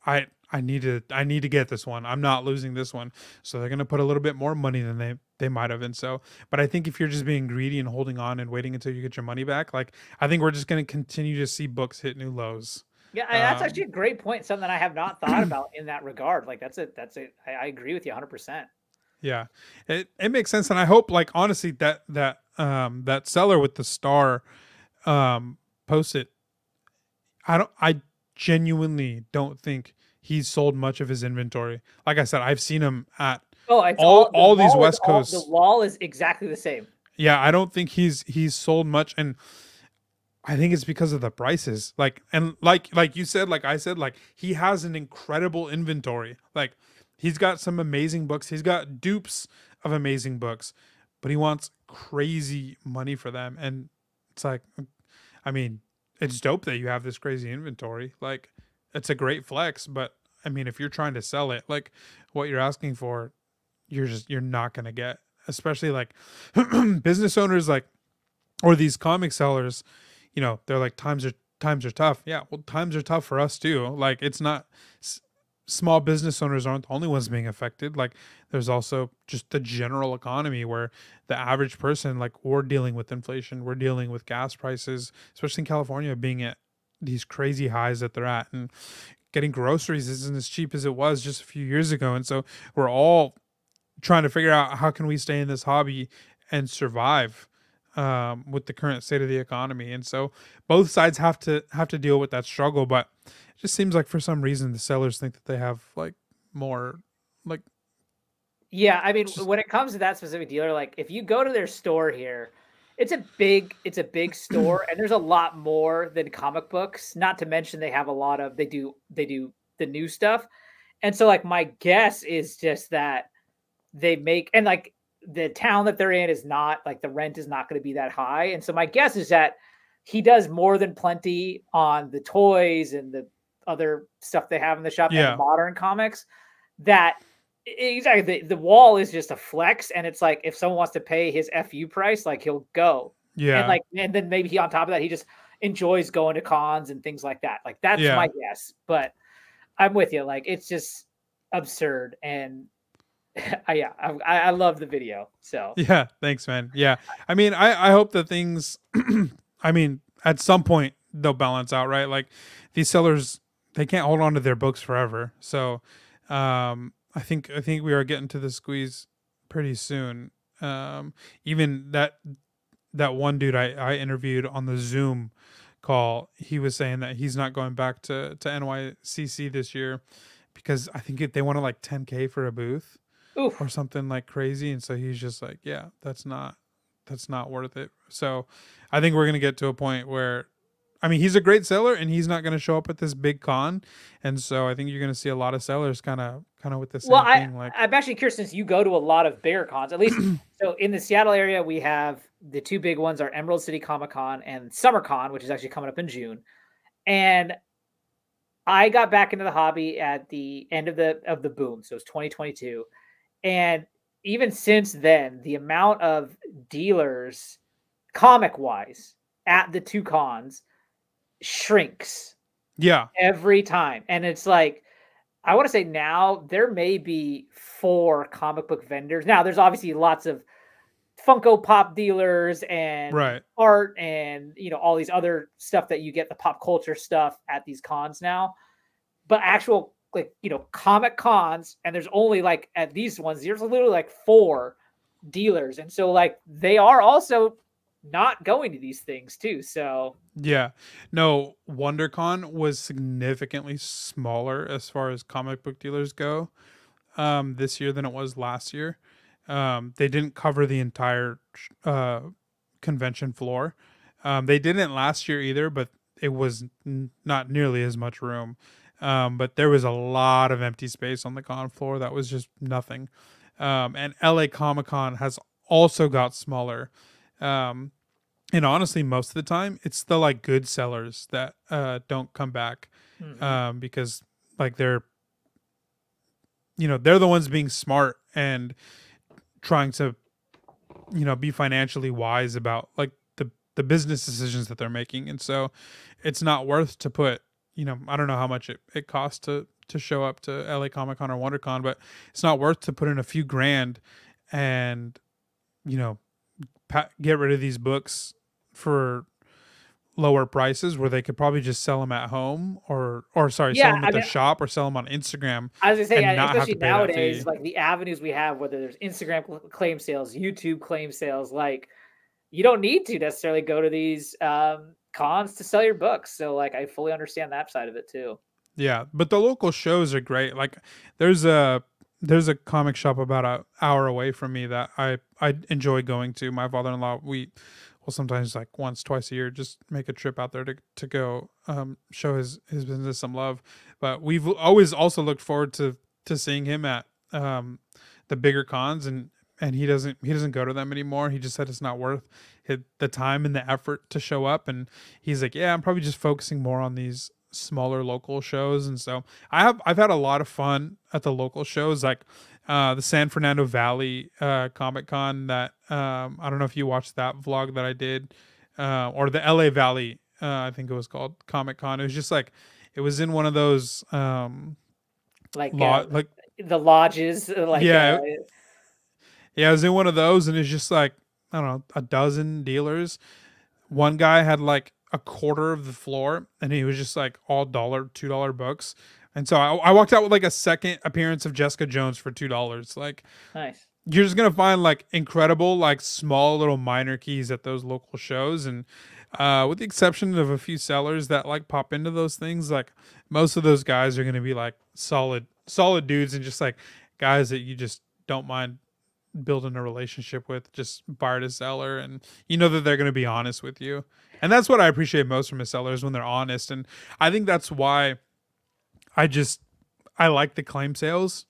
Speaker 3: I need to get this one. I'm not losing this one. So they're going to put a little bit more money than they might have. And so, but I think if you're just being greedy and holding on and waiting until you get your money back, like, I think we're just going to continue to see books hit new lows.
Speaker 1: Yeah, that's actually a great point. Something that I have not thought about in that regard. Like, I agree with you 100%.
Speaker 3: Yeah, it makes sense. And I hope, like, honestly, that seller with the star post it. I genuinely don't think he's sold much of his inventory. Like I said, I've seen him at all these West Coast.
Speaker 1: The wall is exactly the same.
Speaker 3: Yeah, I don't think he's sold much. And I think it's because of the prices. Like, and like you said, like I said, like he has an incredible inventory. Like he's got some amazing books. He's got dupes of amazing books, but he wants crazy money for them. And it's like, I mean, it's dope that you have this crazy inventory. Like it's a great flex, but I mean, if you're trying to sell it, like what you're asking for, you're not gonna get. Especially like business owners, like, or these comic sellers, you know, they're like times are tough. Yeah, well, times are tough for us too. Like it's not small business owners aren't the only ones being affected. Like there's also just the general economy where the average person, like we're dealing with inflation, we're dealing with gas prices, especially in California being at these crazy highs that they're at, and getting groceries isn't as cheap as it was just a few years ago. And so we're all trying to figure out how can we stay in this hobby and survive with the current state of the economy. And so both sides have to deal with that struggle. But it just seems like for some reason the sellers think that they have like more, like,
Speaker 1: Yeah, I mean,
Speaker 3: just
Speaker 1: when it comes to that specific dealer, like if you go to their store here, it's a big store, and there's a lot more than comic books. Not to mention they have a lot of they do the new stuff. And so like my guess is just that they make, and like the town that they're in is not like the rent is not going to be that high. And so my guess is that he does more than plenty on the toys and the other stuff they have in the shop and the
Speaker 3: yeah,
Speaker 1: modern comics, that exactly the wall is just a flex. And it's like if someone wants to pay his FU price, like he'll go. And
Speaker 3: yeah,
Speaker 1: like, and then maybe he on top of that, he just enjoys going to cons and things like that. Like that's my
Speaker 3: yeah.
Speaker 1: guess. But I'm with you. Like it's just absurd. And yeah, I love the video. So
Speaker 3: Yeah, thanks, man. Yeah, I mean, I hope that things, I mean, at some point they'll balance out, right? Like these sellers, they can't hold on to their books forever. So, I think we are getting to the squeeze pretty soon. Even that one dude I interviewed on the Zoom call, he was saying that he's not going back to NYCC this year because I think they wanted like 10K for a booth or
Speaker 1: oof.
Speaker 3: something like crazy, and so he's just like, yeah, that's not worth it. So I think we're going to get to a point where, I mean, he's a great seller and he's not going to show up at this big con, and so I think you're going to see a lot of sellers kind of with the
Speaker 1: Well,
Speaker 3: same thing, like,
Speaker 1: I'm actually curious, since you go to a lot of bigger cons, at least. So in the Seattle area, we have the two big ones are Emerald City Comic Con and Summer Con, which is actually coming up in June. And I got back into the hobby at the end of the boom. So it's 2022. And even since then, the amount of dealers comic wise at the two cons shrinks
Speaker 3: yeah,
Speaker 1: every time. And it's like, I want to say now there may be 4 comic book vendors. Now there's obviously lots of Funko Pop dealers and
Speaker 3: right,
Speaker 1: art and all these other stuff that you get, the pop culture stuff at these cons now. But actual like comic cons, and there's only like at these ones there's literally like 4 dealers, and so like they are also not going to these things too. So
Speaker 3: yeah. No, WonderCon was significantly smaller as far as comic book dealers go, this year than it was last year. They didn't cover the entire convention floor. They didn't last year either, but it was not nearly as much room. But there was a lot of empty space on the con floor that was just nothing. And LA Comic Con has also got smaller. Um, and honestly, most of the time, it's the like good sellers that don't come back,
Speaker 1: mhm.
Speaker 3: because like they're the ones being smart and trying to be financially wise about like the business decisions that they're making. And so it's not worth to put, I don't know how much it costs to show up to LA Comic Con or WonderCon, but it's not worth to put in a few grand and you know get rid of these books for lower prices where they could probably just sell them at home, or sorry, sell
Speaker 1: Yeah,
Speaker 3: them
Speaker 1: I
Speaker 3: at their
Speaker 1: mean,
Speaker 3: shop or sell them on Instagram
Speaker 1: I was gonna say,
Speaker 3: and not have
Speaker 1: especially
Speaker 3: to pay that fee.
Speaker 1: nowadays, like the avenues we have, whether there's Instagram claim sales, YouTube claim sales, like you don't need to necessarily go to these cons to sell your books. So like I fully understand that side of it too.
Speaker 3: Yeah, but the local shows are great. Like there's a comic shop about an hour away from me that I enjoy going to. My father-in-law, well, sometimes like once, twice a year, just make a trip out there to go show his business some love. But we've always also looked forward to seeing him at the bigger cons, and he doesn't go to them anymore. He just said it's not worth the time and the effort to show up, and he's like, yeah, I'm probably just focusing more on these smaller local shows. And so I've had a lot of fun at the local shows, like the San Fernando Valley Comic Con that I don't know if you watched that vlog that I did, or the LA Valley I think it was called Comic Con. It was just like it was in one of those
Speaker 1: like
Speaker 3: like
Speaker 1: the lodges, like
Speaker 3: yeah, yeah, I was in one of those, and it's just like, I don't know, a dozen dealers. One guy had like a quarter of the floor, and he was just like all $2 books. And so I walked out with like a second appearance of Jessica Jones for $2. Like,
Speaker 1: nice.
Speaker 3: You're just gonna find like incredible, like small little minor keys at those local shows, and with the exception of a few sellers that like pop into those things, like most of those guys are gonna be like solid dudes, and just like guys that you just don't mind building a relationship with, just buyer to seller, and you know that they're going to be honest with you. And that's what I appreciate most from a seller, is when they're honest. And I think that's why I like the claim sales,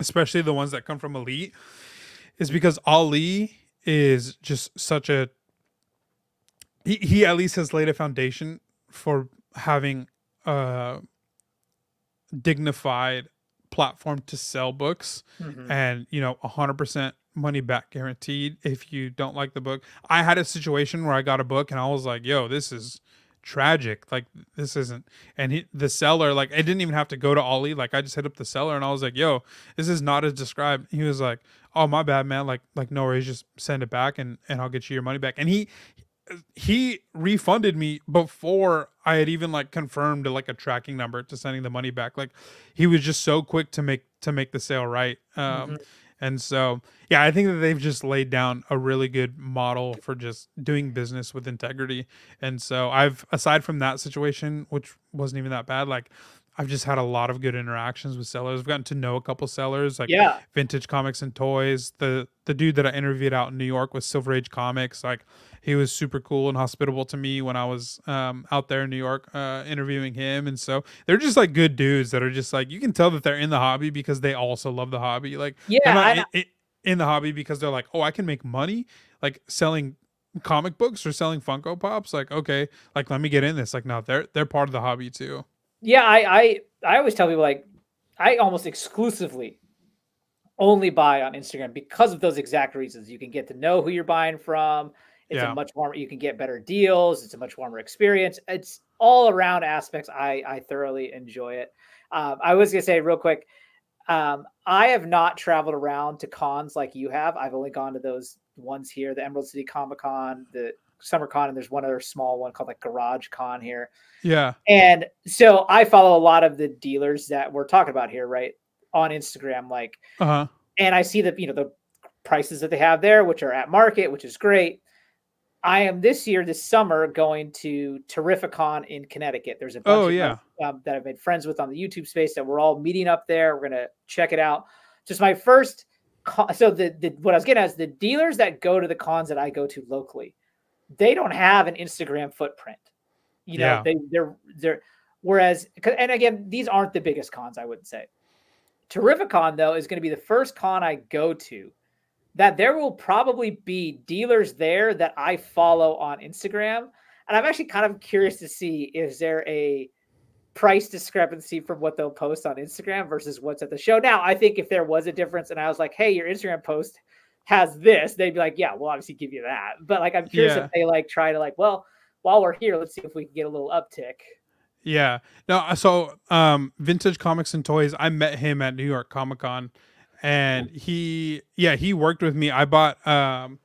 Speaker 3: especially the ones that come from Elite, is because Ali is just such a he at least has laid a foundation for having a dignified platform to sell books, and 100% money back guaranteed if you don't like the book. I had a situation where I got a book and I was like, yo, this is tragic, like this isn't, and the seller, like, I didn't even have to go to Ollie, like I just hit up the seller and I was like, yo, this is not as described. He was like, oh, my bad, man, like no worries, just send it back and I'll get you your money back. And he refunded me before I had even like confirmed like a tracking number to sending the money back. Like, he was just so quick to make the sale right. And so, yeah, I think that they've just laid down a really good model for just doing business with integrity. And so aside from that situation, which wasn't even that bad, like I've just had a lot of good interactions with sellers. I've gotten to know a couple sellers, like Vintage Comics and Toys. The dude that I interviewed out in New York was Silver Age Comics. Like, he was super cool and hospitable to me when I was out there in New York interviewing him. And so they're just like good dudes that are just like, you can tell that they're in the hobby because they also love the hobby. Like, they're not in the hobby because they're like, oh, I can make money like selling comic books or selling Funko Pops. Like, okay, like let me get in this. Like, no, they're part of the hobby too.
Speaker 1: Yeah, I always tell people, like, I almost exclusively only buy on Instagram because of those exact reasons. You can get to know who you're buying from. It's a much warmer, you can get better deals. It's a much warmer experience. It's all around aspects. I thoroughly enjoy it. I was going to say real quick, I have not traveled around to cons like you have. I've only gone to those ones here, the Emerald City Comic Con, the Summer Con, and there's one other small one called like Garage Con here.
Speaker 3: Yeah.
Speaker 1: And so I follow a lot of the dealers that we're talking about here, right, on Instagram, like, and I see the, the prices that they have there, which are at market, which is great. I am this summer going to Terrificon in Connecticut. There's a bunch of that I've made friends with on the YouTube space that we're all meeting up there. We're going to check it out. Just my first so what I was getting at is the dealers that go to the cons that I go to locally, they don't have an Instagram footprint. They're whereas, and again, these aren't the biggest cons, I wouldn't say. Terrificon, though, is going to be the first con I go to that there will probably be dealers there that I follow on Instagram. And I'm actually kind of curious to see, is there a price discrepancy from what they'll post on Instagram versus what's at the show? Now, I think if there was a difference and I was like, hey, your Instagram post has this, they'd be like, yeah, we'll obviously give you that. But like, I'm curious if they like try to like, well, while we're here, let's see if we can get a little uptick.
Speaker 3: Yeah. No, so Vintage Comics and Toys, I met him at New York Comic Con. And he worked with me. I bought there's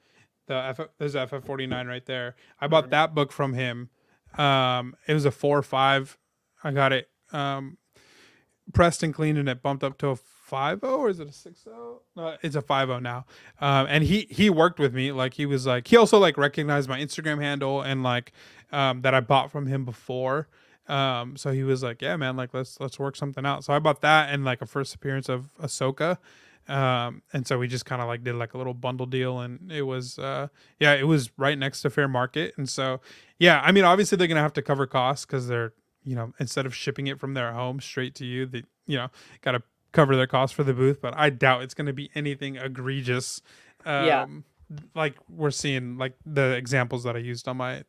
Speaker 3: FF49 right there. I bought that book from him. It was a 4 or 5. I got it pressed and cleaned, and it bumped up to a 5.0, or is it a 6.0? It's a 5.0 now. And he worked with me. Like, he was like, he also like recognized my Instagram handle and like that I bought from him before. So he was like, yeah, man, like let's work something out. So I bought that and like a first appearance of Ahsoka. And so we just kind of like did like a little bundle deal, and it was yeah, it was right next to Fair Market. And so yeah, I mean, obviously they're gonna have to cover costs because they're, instead of shipping it from their home straight to you, they got to cover their costs for the booth. But I doubt it's gonna be anything egregious,
Speaker 1: Yeah.
Speaker 3: like we're seeing like the examples that I used on my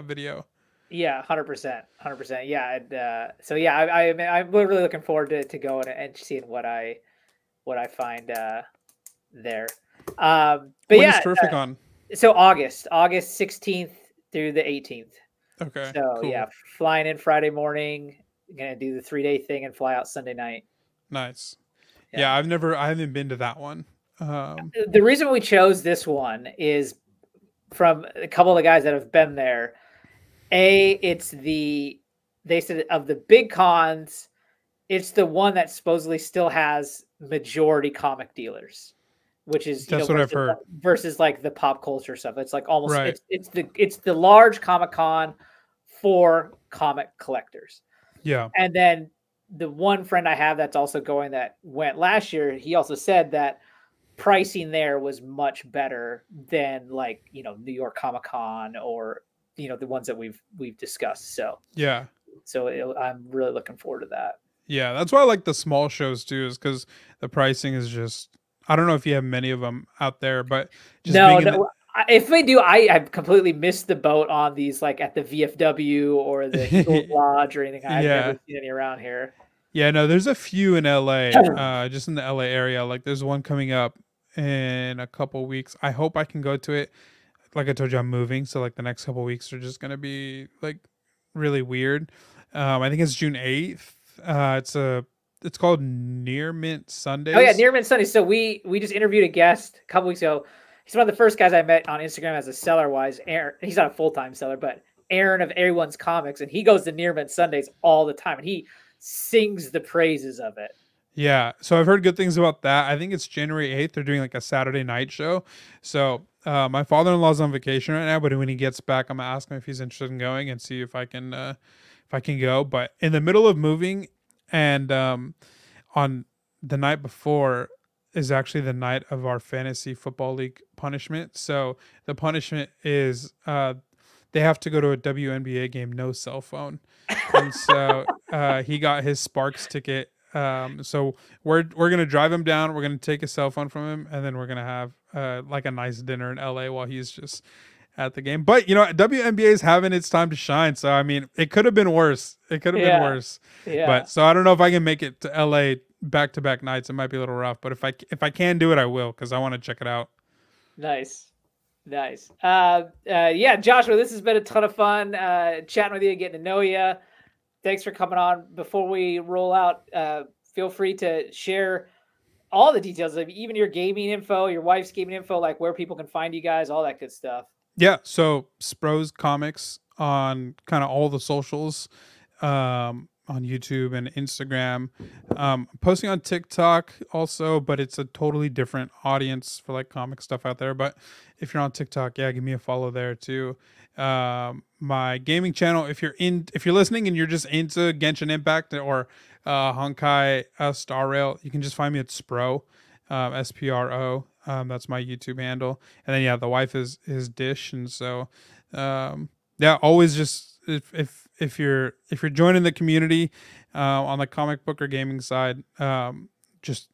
Speaker 3: video.
Speaker 1: Yeah, 100%, 100%. Yeah, and so yeah, I'm really looking forward to going and seeing what I find there. But
Speaker 3: When is
Speaker 1: yeah,
Speaker 3: Terrific on?
Speaker 1: so August 16th through the 18th.
Speaker 3: Okay,
Speaker 1: So yeah,
Speaker 3: cool,
Speaker 1: flying in Friday morning, gonna do the 3-day thing and fly out Sunday night.
Speaker 3: nice.
Speaker 1: Yeah.
Speaker 3: Yeah, I haven't been to that one.
Speaker 1: The reason we chose this one is from a couple of the guys that have been there. They said of the big cons, it's the one that supposedly still has majority comic dealers, which is
Speaker 3: That's what I've heard.
Speaker 1: versus like the pop culture stuff. It's like almost
Speaker 3: Right.
Speaker 1: it's the large Comic Con for comic collectors.
Speaker 3: Yeah.
Speaker 1: And then the one friend I have that's also going that went last year, he also said that pricing there was much better than like, New York Comic Con or, the ones that we've discussed. So
Speaker 3: Yeah.
Speaker 1: I'm really looking forward to that.
Speaker 3: Yeah. That's why I like the small shows too, is because the pricing is just, I don't know if you have many of them out there, but just
Speaker 1: No, if they do, I completely missed the boat on these, like at the VFW or the Eagles Lodge or anything. I've never seen any around here.
Speaker 3: Yeah, no, there's a few in LA, just in the LA area. Like there's one coming up in a couple weeks. I hope I can go to it. Like I told you, I'm moving, so like the next couple weeks are just gonna be like really weird. I think it's June 8th. It's called Near Mint Sundays.
Speaker 1: Oh yeah, Near Mint Sundays. So we just interviewed a guest a couple weeks ago. He's one of the first guys I met on Instagram as a seller wise. Aaron, he's not a full-time seller, but Aaron of Everyone's Comics, and he goes to Near Mint Sundays all the time, and he sings the praises of it.
Speaker 3: Yeah, so I've heard good things about that. I think it's January 8th. They're doing like a Saturday night show. So my father-in-law's on vacation right now, but when he gets back, I'm gonna ask him if he's interested in going and see if I can go. But in the middle of moving, and on the night before is actually the night of our fantasy football league punishment. So the punishment is they have to go to a WNBA game, no cell phone, and so he got his Sparks ticket. So we're gonna drive him down. We're gonna take a cell phone from him, and then we're gonna have like a nice dinner in LA while he's just at the game. But WNBA is having its time to shine. So I mean, it could have been worse. It could have been worse.
Speaker 1: Yeah.
Speaker 3: But so I don't know if I can make it to LA back to back nights. It might be a little rough. But if I can do it, I will, because I want to check it out.
Speaker 1: Nice. Yeah, Joshua, this has been a ton of fun chatting with you, getting to know you. Thanks for coming on. Before we roll out, feel free to share all the details, like even your gaming info, your wife's gaming info, like where people can find you guys, all that good stuff.
Speaker 3: Yeah, so Spros Comics on kind of all the socials, on YouTube and Instagram. Posting on TikTok also, but it's a totally different audience for like comic stuff out there. But if you're on TikTok, yeah, give me a follow there too. My gaming channel, if you're listening and you're just into Genshin Impact or Honkai Star Rail, you can just find me at Spro, SPRO. That's my YouTube handle. And then yeah, the wife is Dish, and so yeah, always just if you're joining the community on the comic book or gaming side, just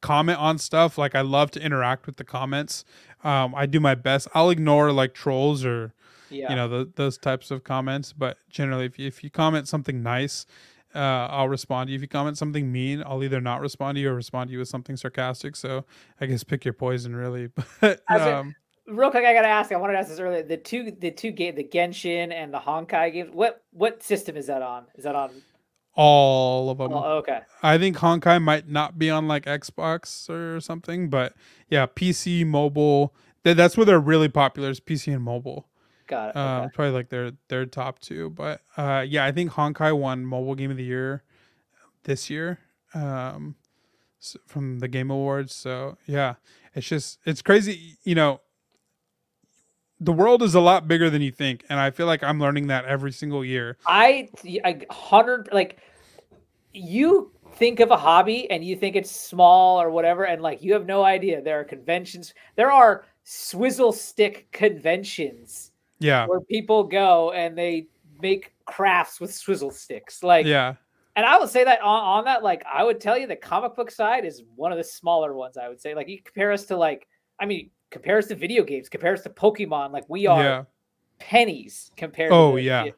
Speaker 3: comment on stuff. Like I love to interact with the comments. I do my best. I'll ignore like trolls or those types of comments, but generally if you comment something nice, I'll respond to you. If you comment something mean, I'll either not respond to you or respond to you with something sarcastic. So I guess pick your poison, really. But
Speaker 1: real quick, I gotta ask. I wanted to ask this earlier. The two game, the Genshin and the Honkai games. What system is that on? Is that on
Speaker 3: all of them?
Speaker 1: Oh, okay.
Speaker 3: I think Honkai might not be on like Xbox or something, but yeah, PC, mobile. That's where they're really popular. Is PC and mobile.
Speaker 1: Got it. Okay.
Speaker 3: Probably like their top two, but yeah, I think Honkai won Mobile Game of the Year this year from the Game Awards. So yeah, it's crazy. The world is a lot bigger than you think, and I feel like I'm learning that every single year.
Speaker 1: I 100 like you think of a hobby and you think it's small or whatever, and like you have no idea. There are conventions, there are swizzle stick conventions where people go and they make crafts with swizzle sticks. Like, and I would say that on that, like, I would tell you the comic book side is one of the smaller ones. I would say, like, you compare us to, like, I mean, compare us to video games, compare us to Pokemon. Like, we are pennies compared to the,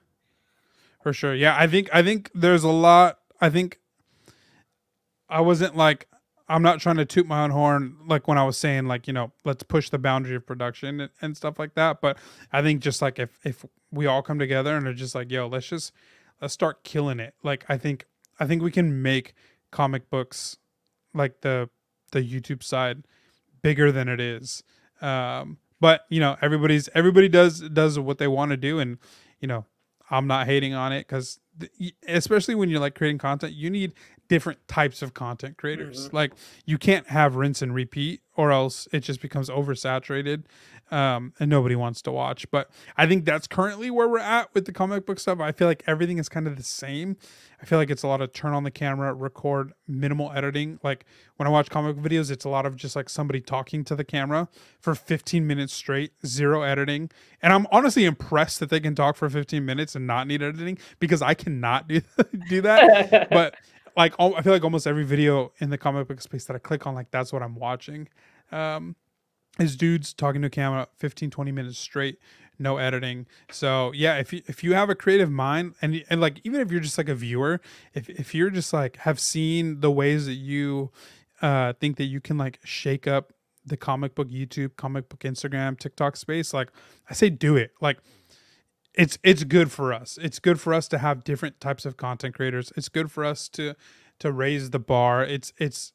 Speaker 3: for sure. Yeah, I think there's a lot. I think I wasn't like, I'm not trying to toot my own horn like when I was saying, like, you know, let's push the boundary of production and stuff like that. But I think just like if we all come together and are just like, yo, let's start killing it. Like, I think we can make comic books, like the YouTube side, bigger than it is. But you know, everybody does what they want to do, and you know, I'm not hating on it, because especially when you're like creating content, you need different types of content creators. Like, you can't have rinse and repeat, or else it just becomes oversaturated, and nobody wants to watch. But I think that's currently where we're at with the comic book stuff. I feel like everything is kind of the same. I feel like it's a lot of turn on the camera, record, minimal editing. Like, when I watch comic videos, it's a lot of just like somebody talking to the camera for 15 minutes straight, zero editing. And I'm honestly impressed that they can talk for 15 minutes and not need editing, because I cannot do that. But like, I feel like almost every video in the comic book space that I click on, like, that's what I'm watching. Is dudes talking to a camera 15-20 minutes straight, no editing. So yeah, if you have a creative mind, and like, even if you're just like a viewer, if you're just like have seen the ways that you think that you can like shake up the comic book YouTube, comic book Instagram, TikTok space, like, I say do it. Like, it's good for us. It's good for us to have different types of content creators. It's good for us to raise the bar. It's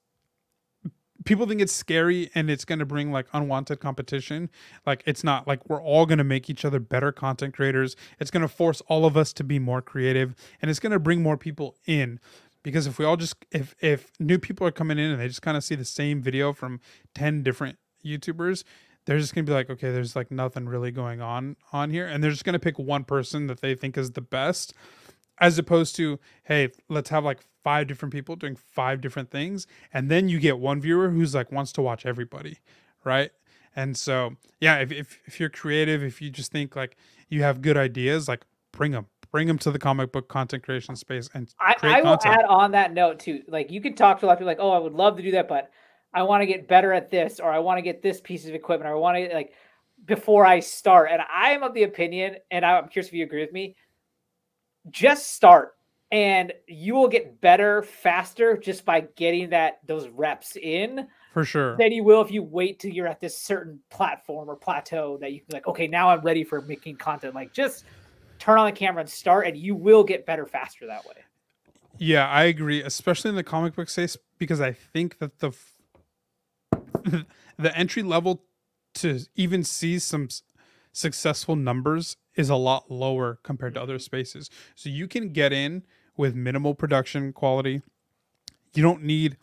Speaker 3: people think it's scary and it's going to bring like unwanted competition. Like, it's not. Like, we're all going to make each other better content creators. It's going to force all of us to be more creative, and it's going to bring more people in. Because if we all just, if new people are coming in and they just kind of see the same video from 10 different YouTubers, they're just going to be like, okay, there's like nothing really going on here. And they're just going to pick one person that they think is the best, as opposed to, hey, let's have like 5 different people doing 5 different things. And then you get one viewer who's like wants to watch everybody. Right. And so, yeah, if you're creative, if you just think like you have good ideas, like, bring them to the comic book content creation space and
Speaker 1: I will add on that note too. Like, you could talk to a lot of people like, oh, I would love to do that, but I want to get better at this, or I want to get this piece of equipment, or I want to, like, before I start. And I am of the opinion, and I'm curious if you agree with me, just start and you will get better faster just by getting those reps in.
Speaker 3: For sure.
Speaker 1: Than you will if you wait till you're at this certain platform or plateau that you can be like, okay, now I'm ready for making content. Like, just turn on the camera and start, and you will get better faster that way.
Speaker 3: Yeah, I agree, especially in the comic book space, because I think that the entry level to even see some successful numbers is a lot lower compared to other spaces. So you can get in with minimal production quality. You don't need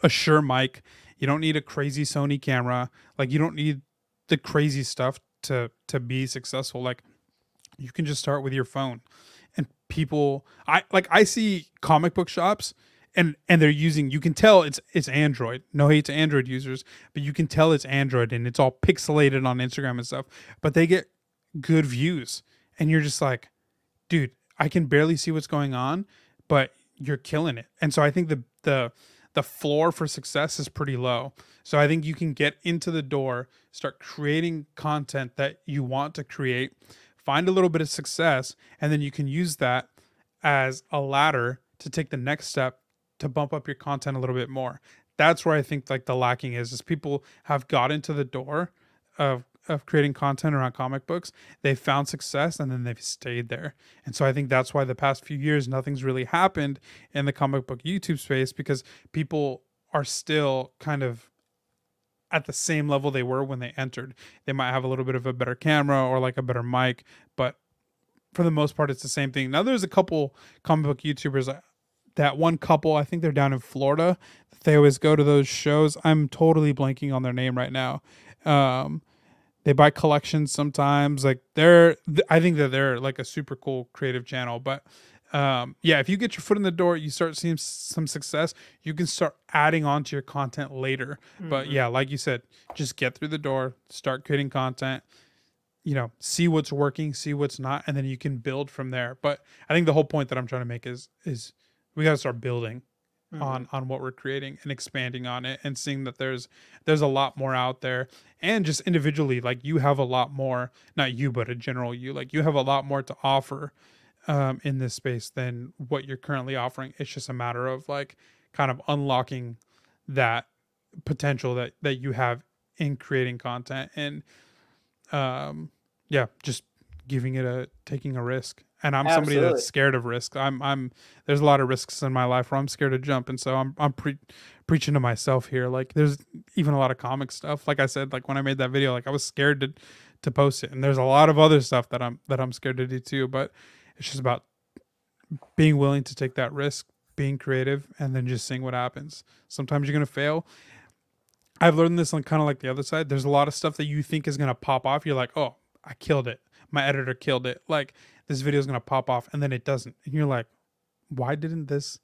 Speaker 3: a Shure mic. You don't need a crazy Sony camera. Like, you don't need the crazy stuff to be successful. Like, you can just start with your phone. And people, I see comic book shops, and they're using, you can tell it's Android. No hate to Android users, but you can tell it's Android, and it's all pixelated on Instagram and stuff, but they get good views. And you're just like, dude, I can barely see what's going on, but you're killing it. And so I think the floor for success is pretty low. So I think you can get into the door, start creating content that you want to create, find a little bit of success, and then you can use that as a ladder to take the next step to bump up your content a little bit more. That's where I think like the lacking is people have got into the door of creating content around comic books. They've found success and then they've stayed there. And so I think that's why the past few years, nothing's really happened in the comic book YouTube space, because people are still kind of at the same level they were when they entered. They might have a little bit of a better camera or like a better mic, but for the most part, it's the same thing. Now, there's a couple comic book YouTubers, that one couple, I think they're down in Florida. They always go to those shows. I'm totally blanking on their name right now. They buy collections sometimes. Like, I think that they're like a super cool creative channel, but yeah, if you get your foot in the door, you start seeing some success, you can start adding on to your content later. But yeah, like you said, just get through the door, start creating content, you know, see what's working, see what's not, and then you can build from there. But I think the whole point that I'm trying to make is we got to start building on what we're creating and expanding on it, and seeing that there's a lot more out there. And just individually, like, you have a lot more, not you, but a general you, like, you have a lot more to offer in this space than what you're currently offering. It's just a matter of like kind of unlocking that potential that you have in creating content, and yeah, just taking a risk. And I'm somebody that's scared of risk. I'm there's a lot of risks in my life where I'm scared to jump, and so I'm preaching to myself here. Like, there's even a lot of comic stuff, like I said, like when I made that video, like I was scared to post it, and there's a lot of other stuff that I'm scared to do too. But it's just about being willing to take that risk, being creative, and then just seeing what happens. Sometimes you're going to fail. I've learned this on kind of like the other side. There's a lot of stuff that you think is going to pop off. You're like, oh, I killed it. My editor killed it. Like, this video is going to pop off, and then it doesn't. And you're like, why didn't this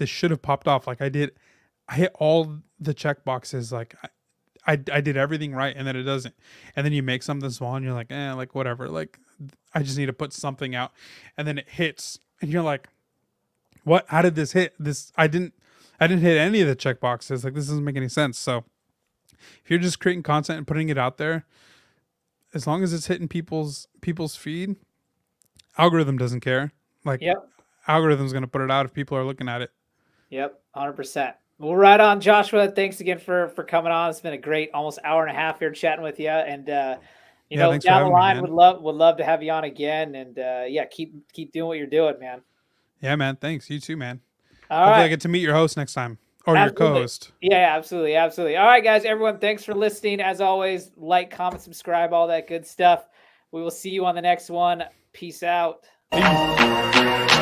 Speaker 3: should have popped off? Like, I hit all the check boxes. Like, I did everything right, and then it doesn't. And then you make something small, and you're like, like whatever. Like, I just need to put something out, and then it hits, and you're like, what? How did this hit? I didn't hit any of the check boxes. Like, this doesn't make any sense. So if you're just creating content and putting it out there, as long as it's hitting people's feed, algorithm doesn't care. Like, algorithm's going to put it out if people are looking at it.
Speaker 1: Yep, 100%. Well, right on, Joshua. Thanks again for coming on. It's been a great almost hour and a half here chatting with you. And you know, down the line, would love to have you on again. And yeah, keep doing what you're doing, man. Yeah,
Speaker 3: man. Thanks. You too, man. Hopefully I get to meet your host next time, or your co-host.
Speaker 1: Yeah, absolutely. All right, guys, everyone, thanks for listening. As always, like, comment, subscribe, all that good stuff. We will see you on the next one. Peace out.
Speaker 3: Peace.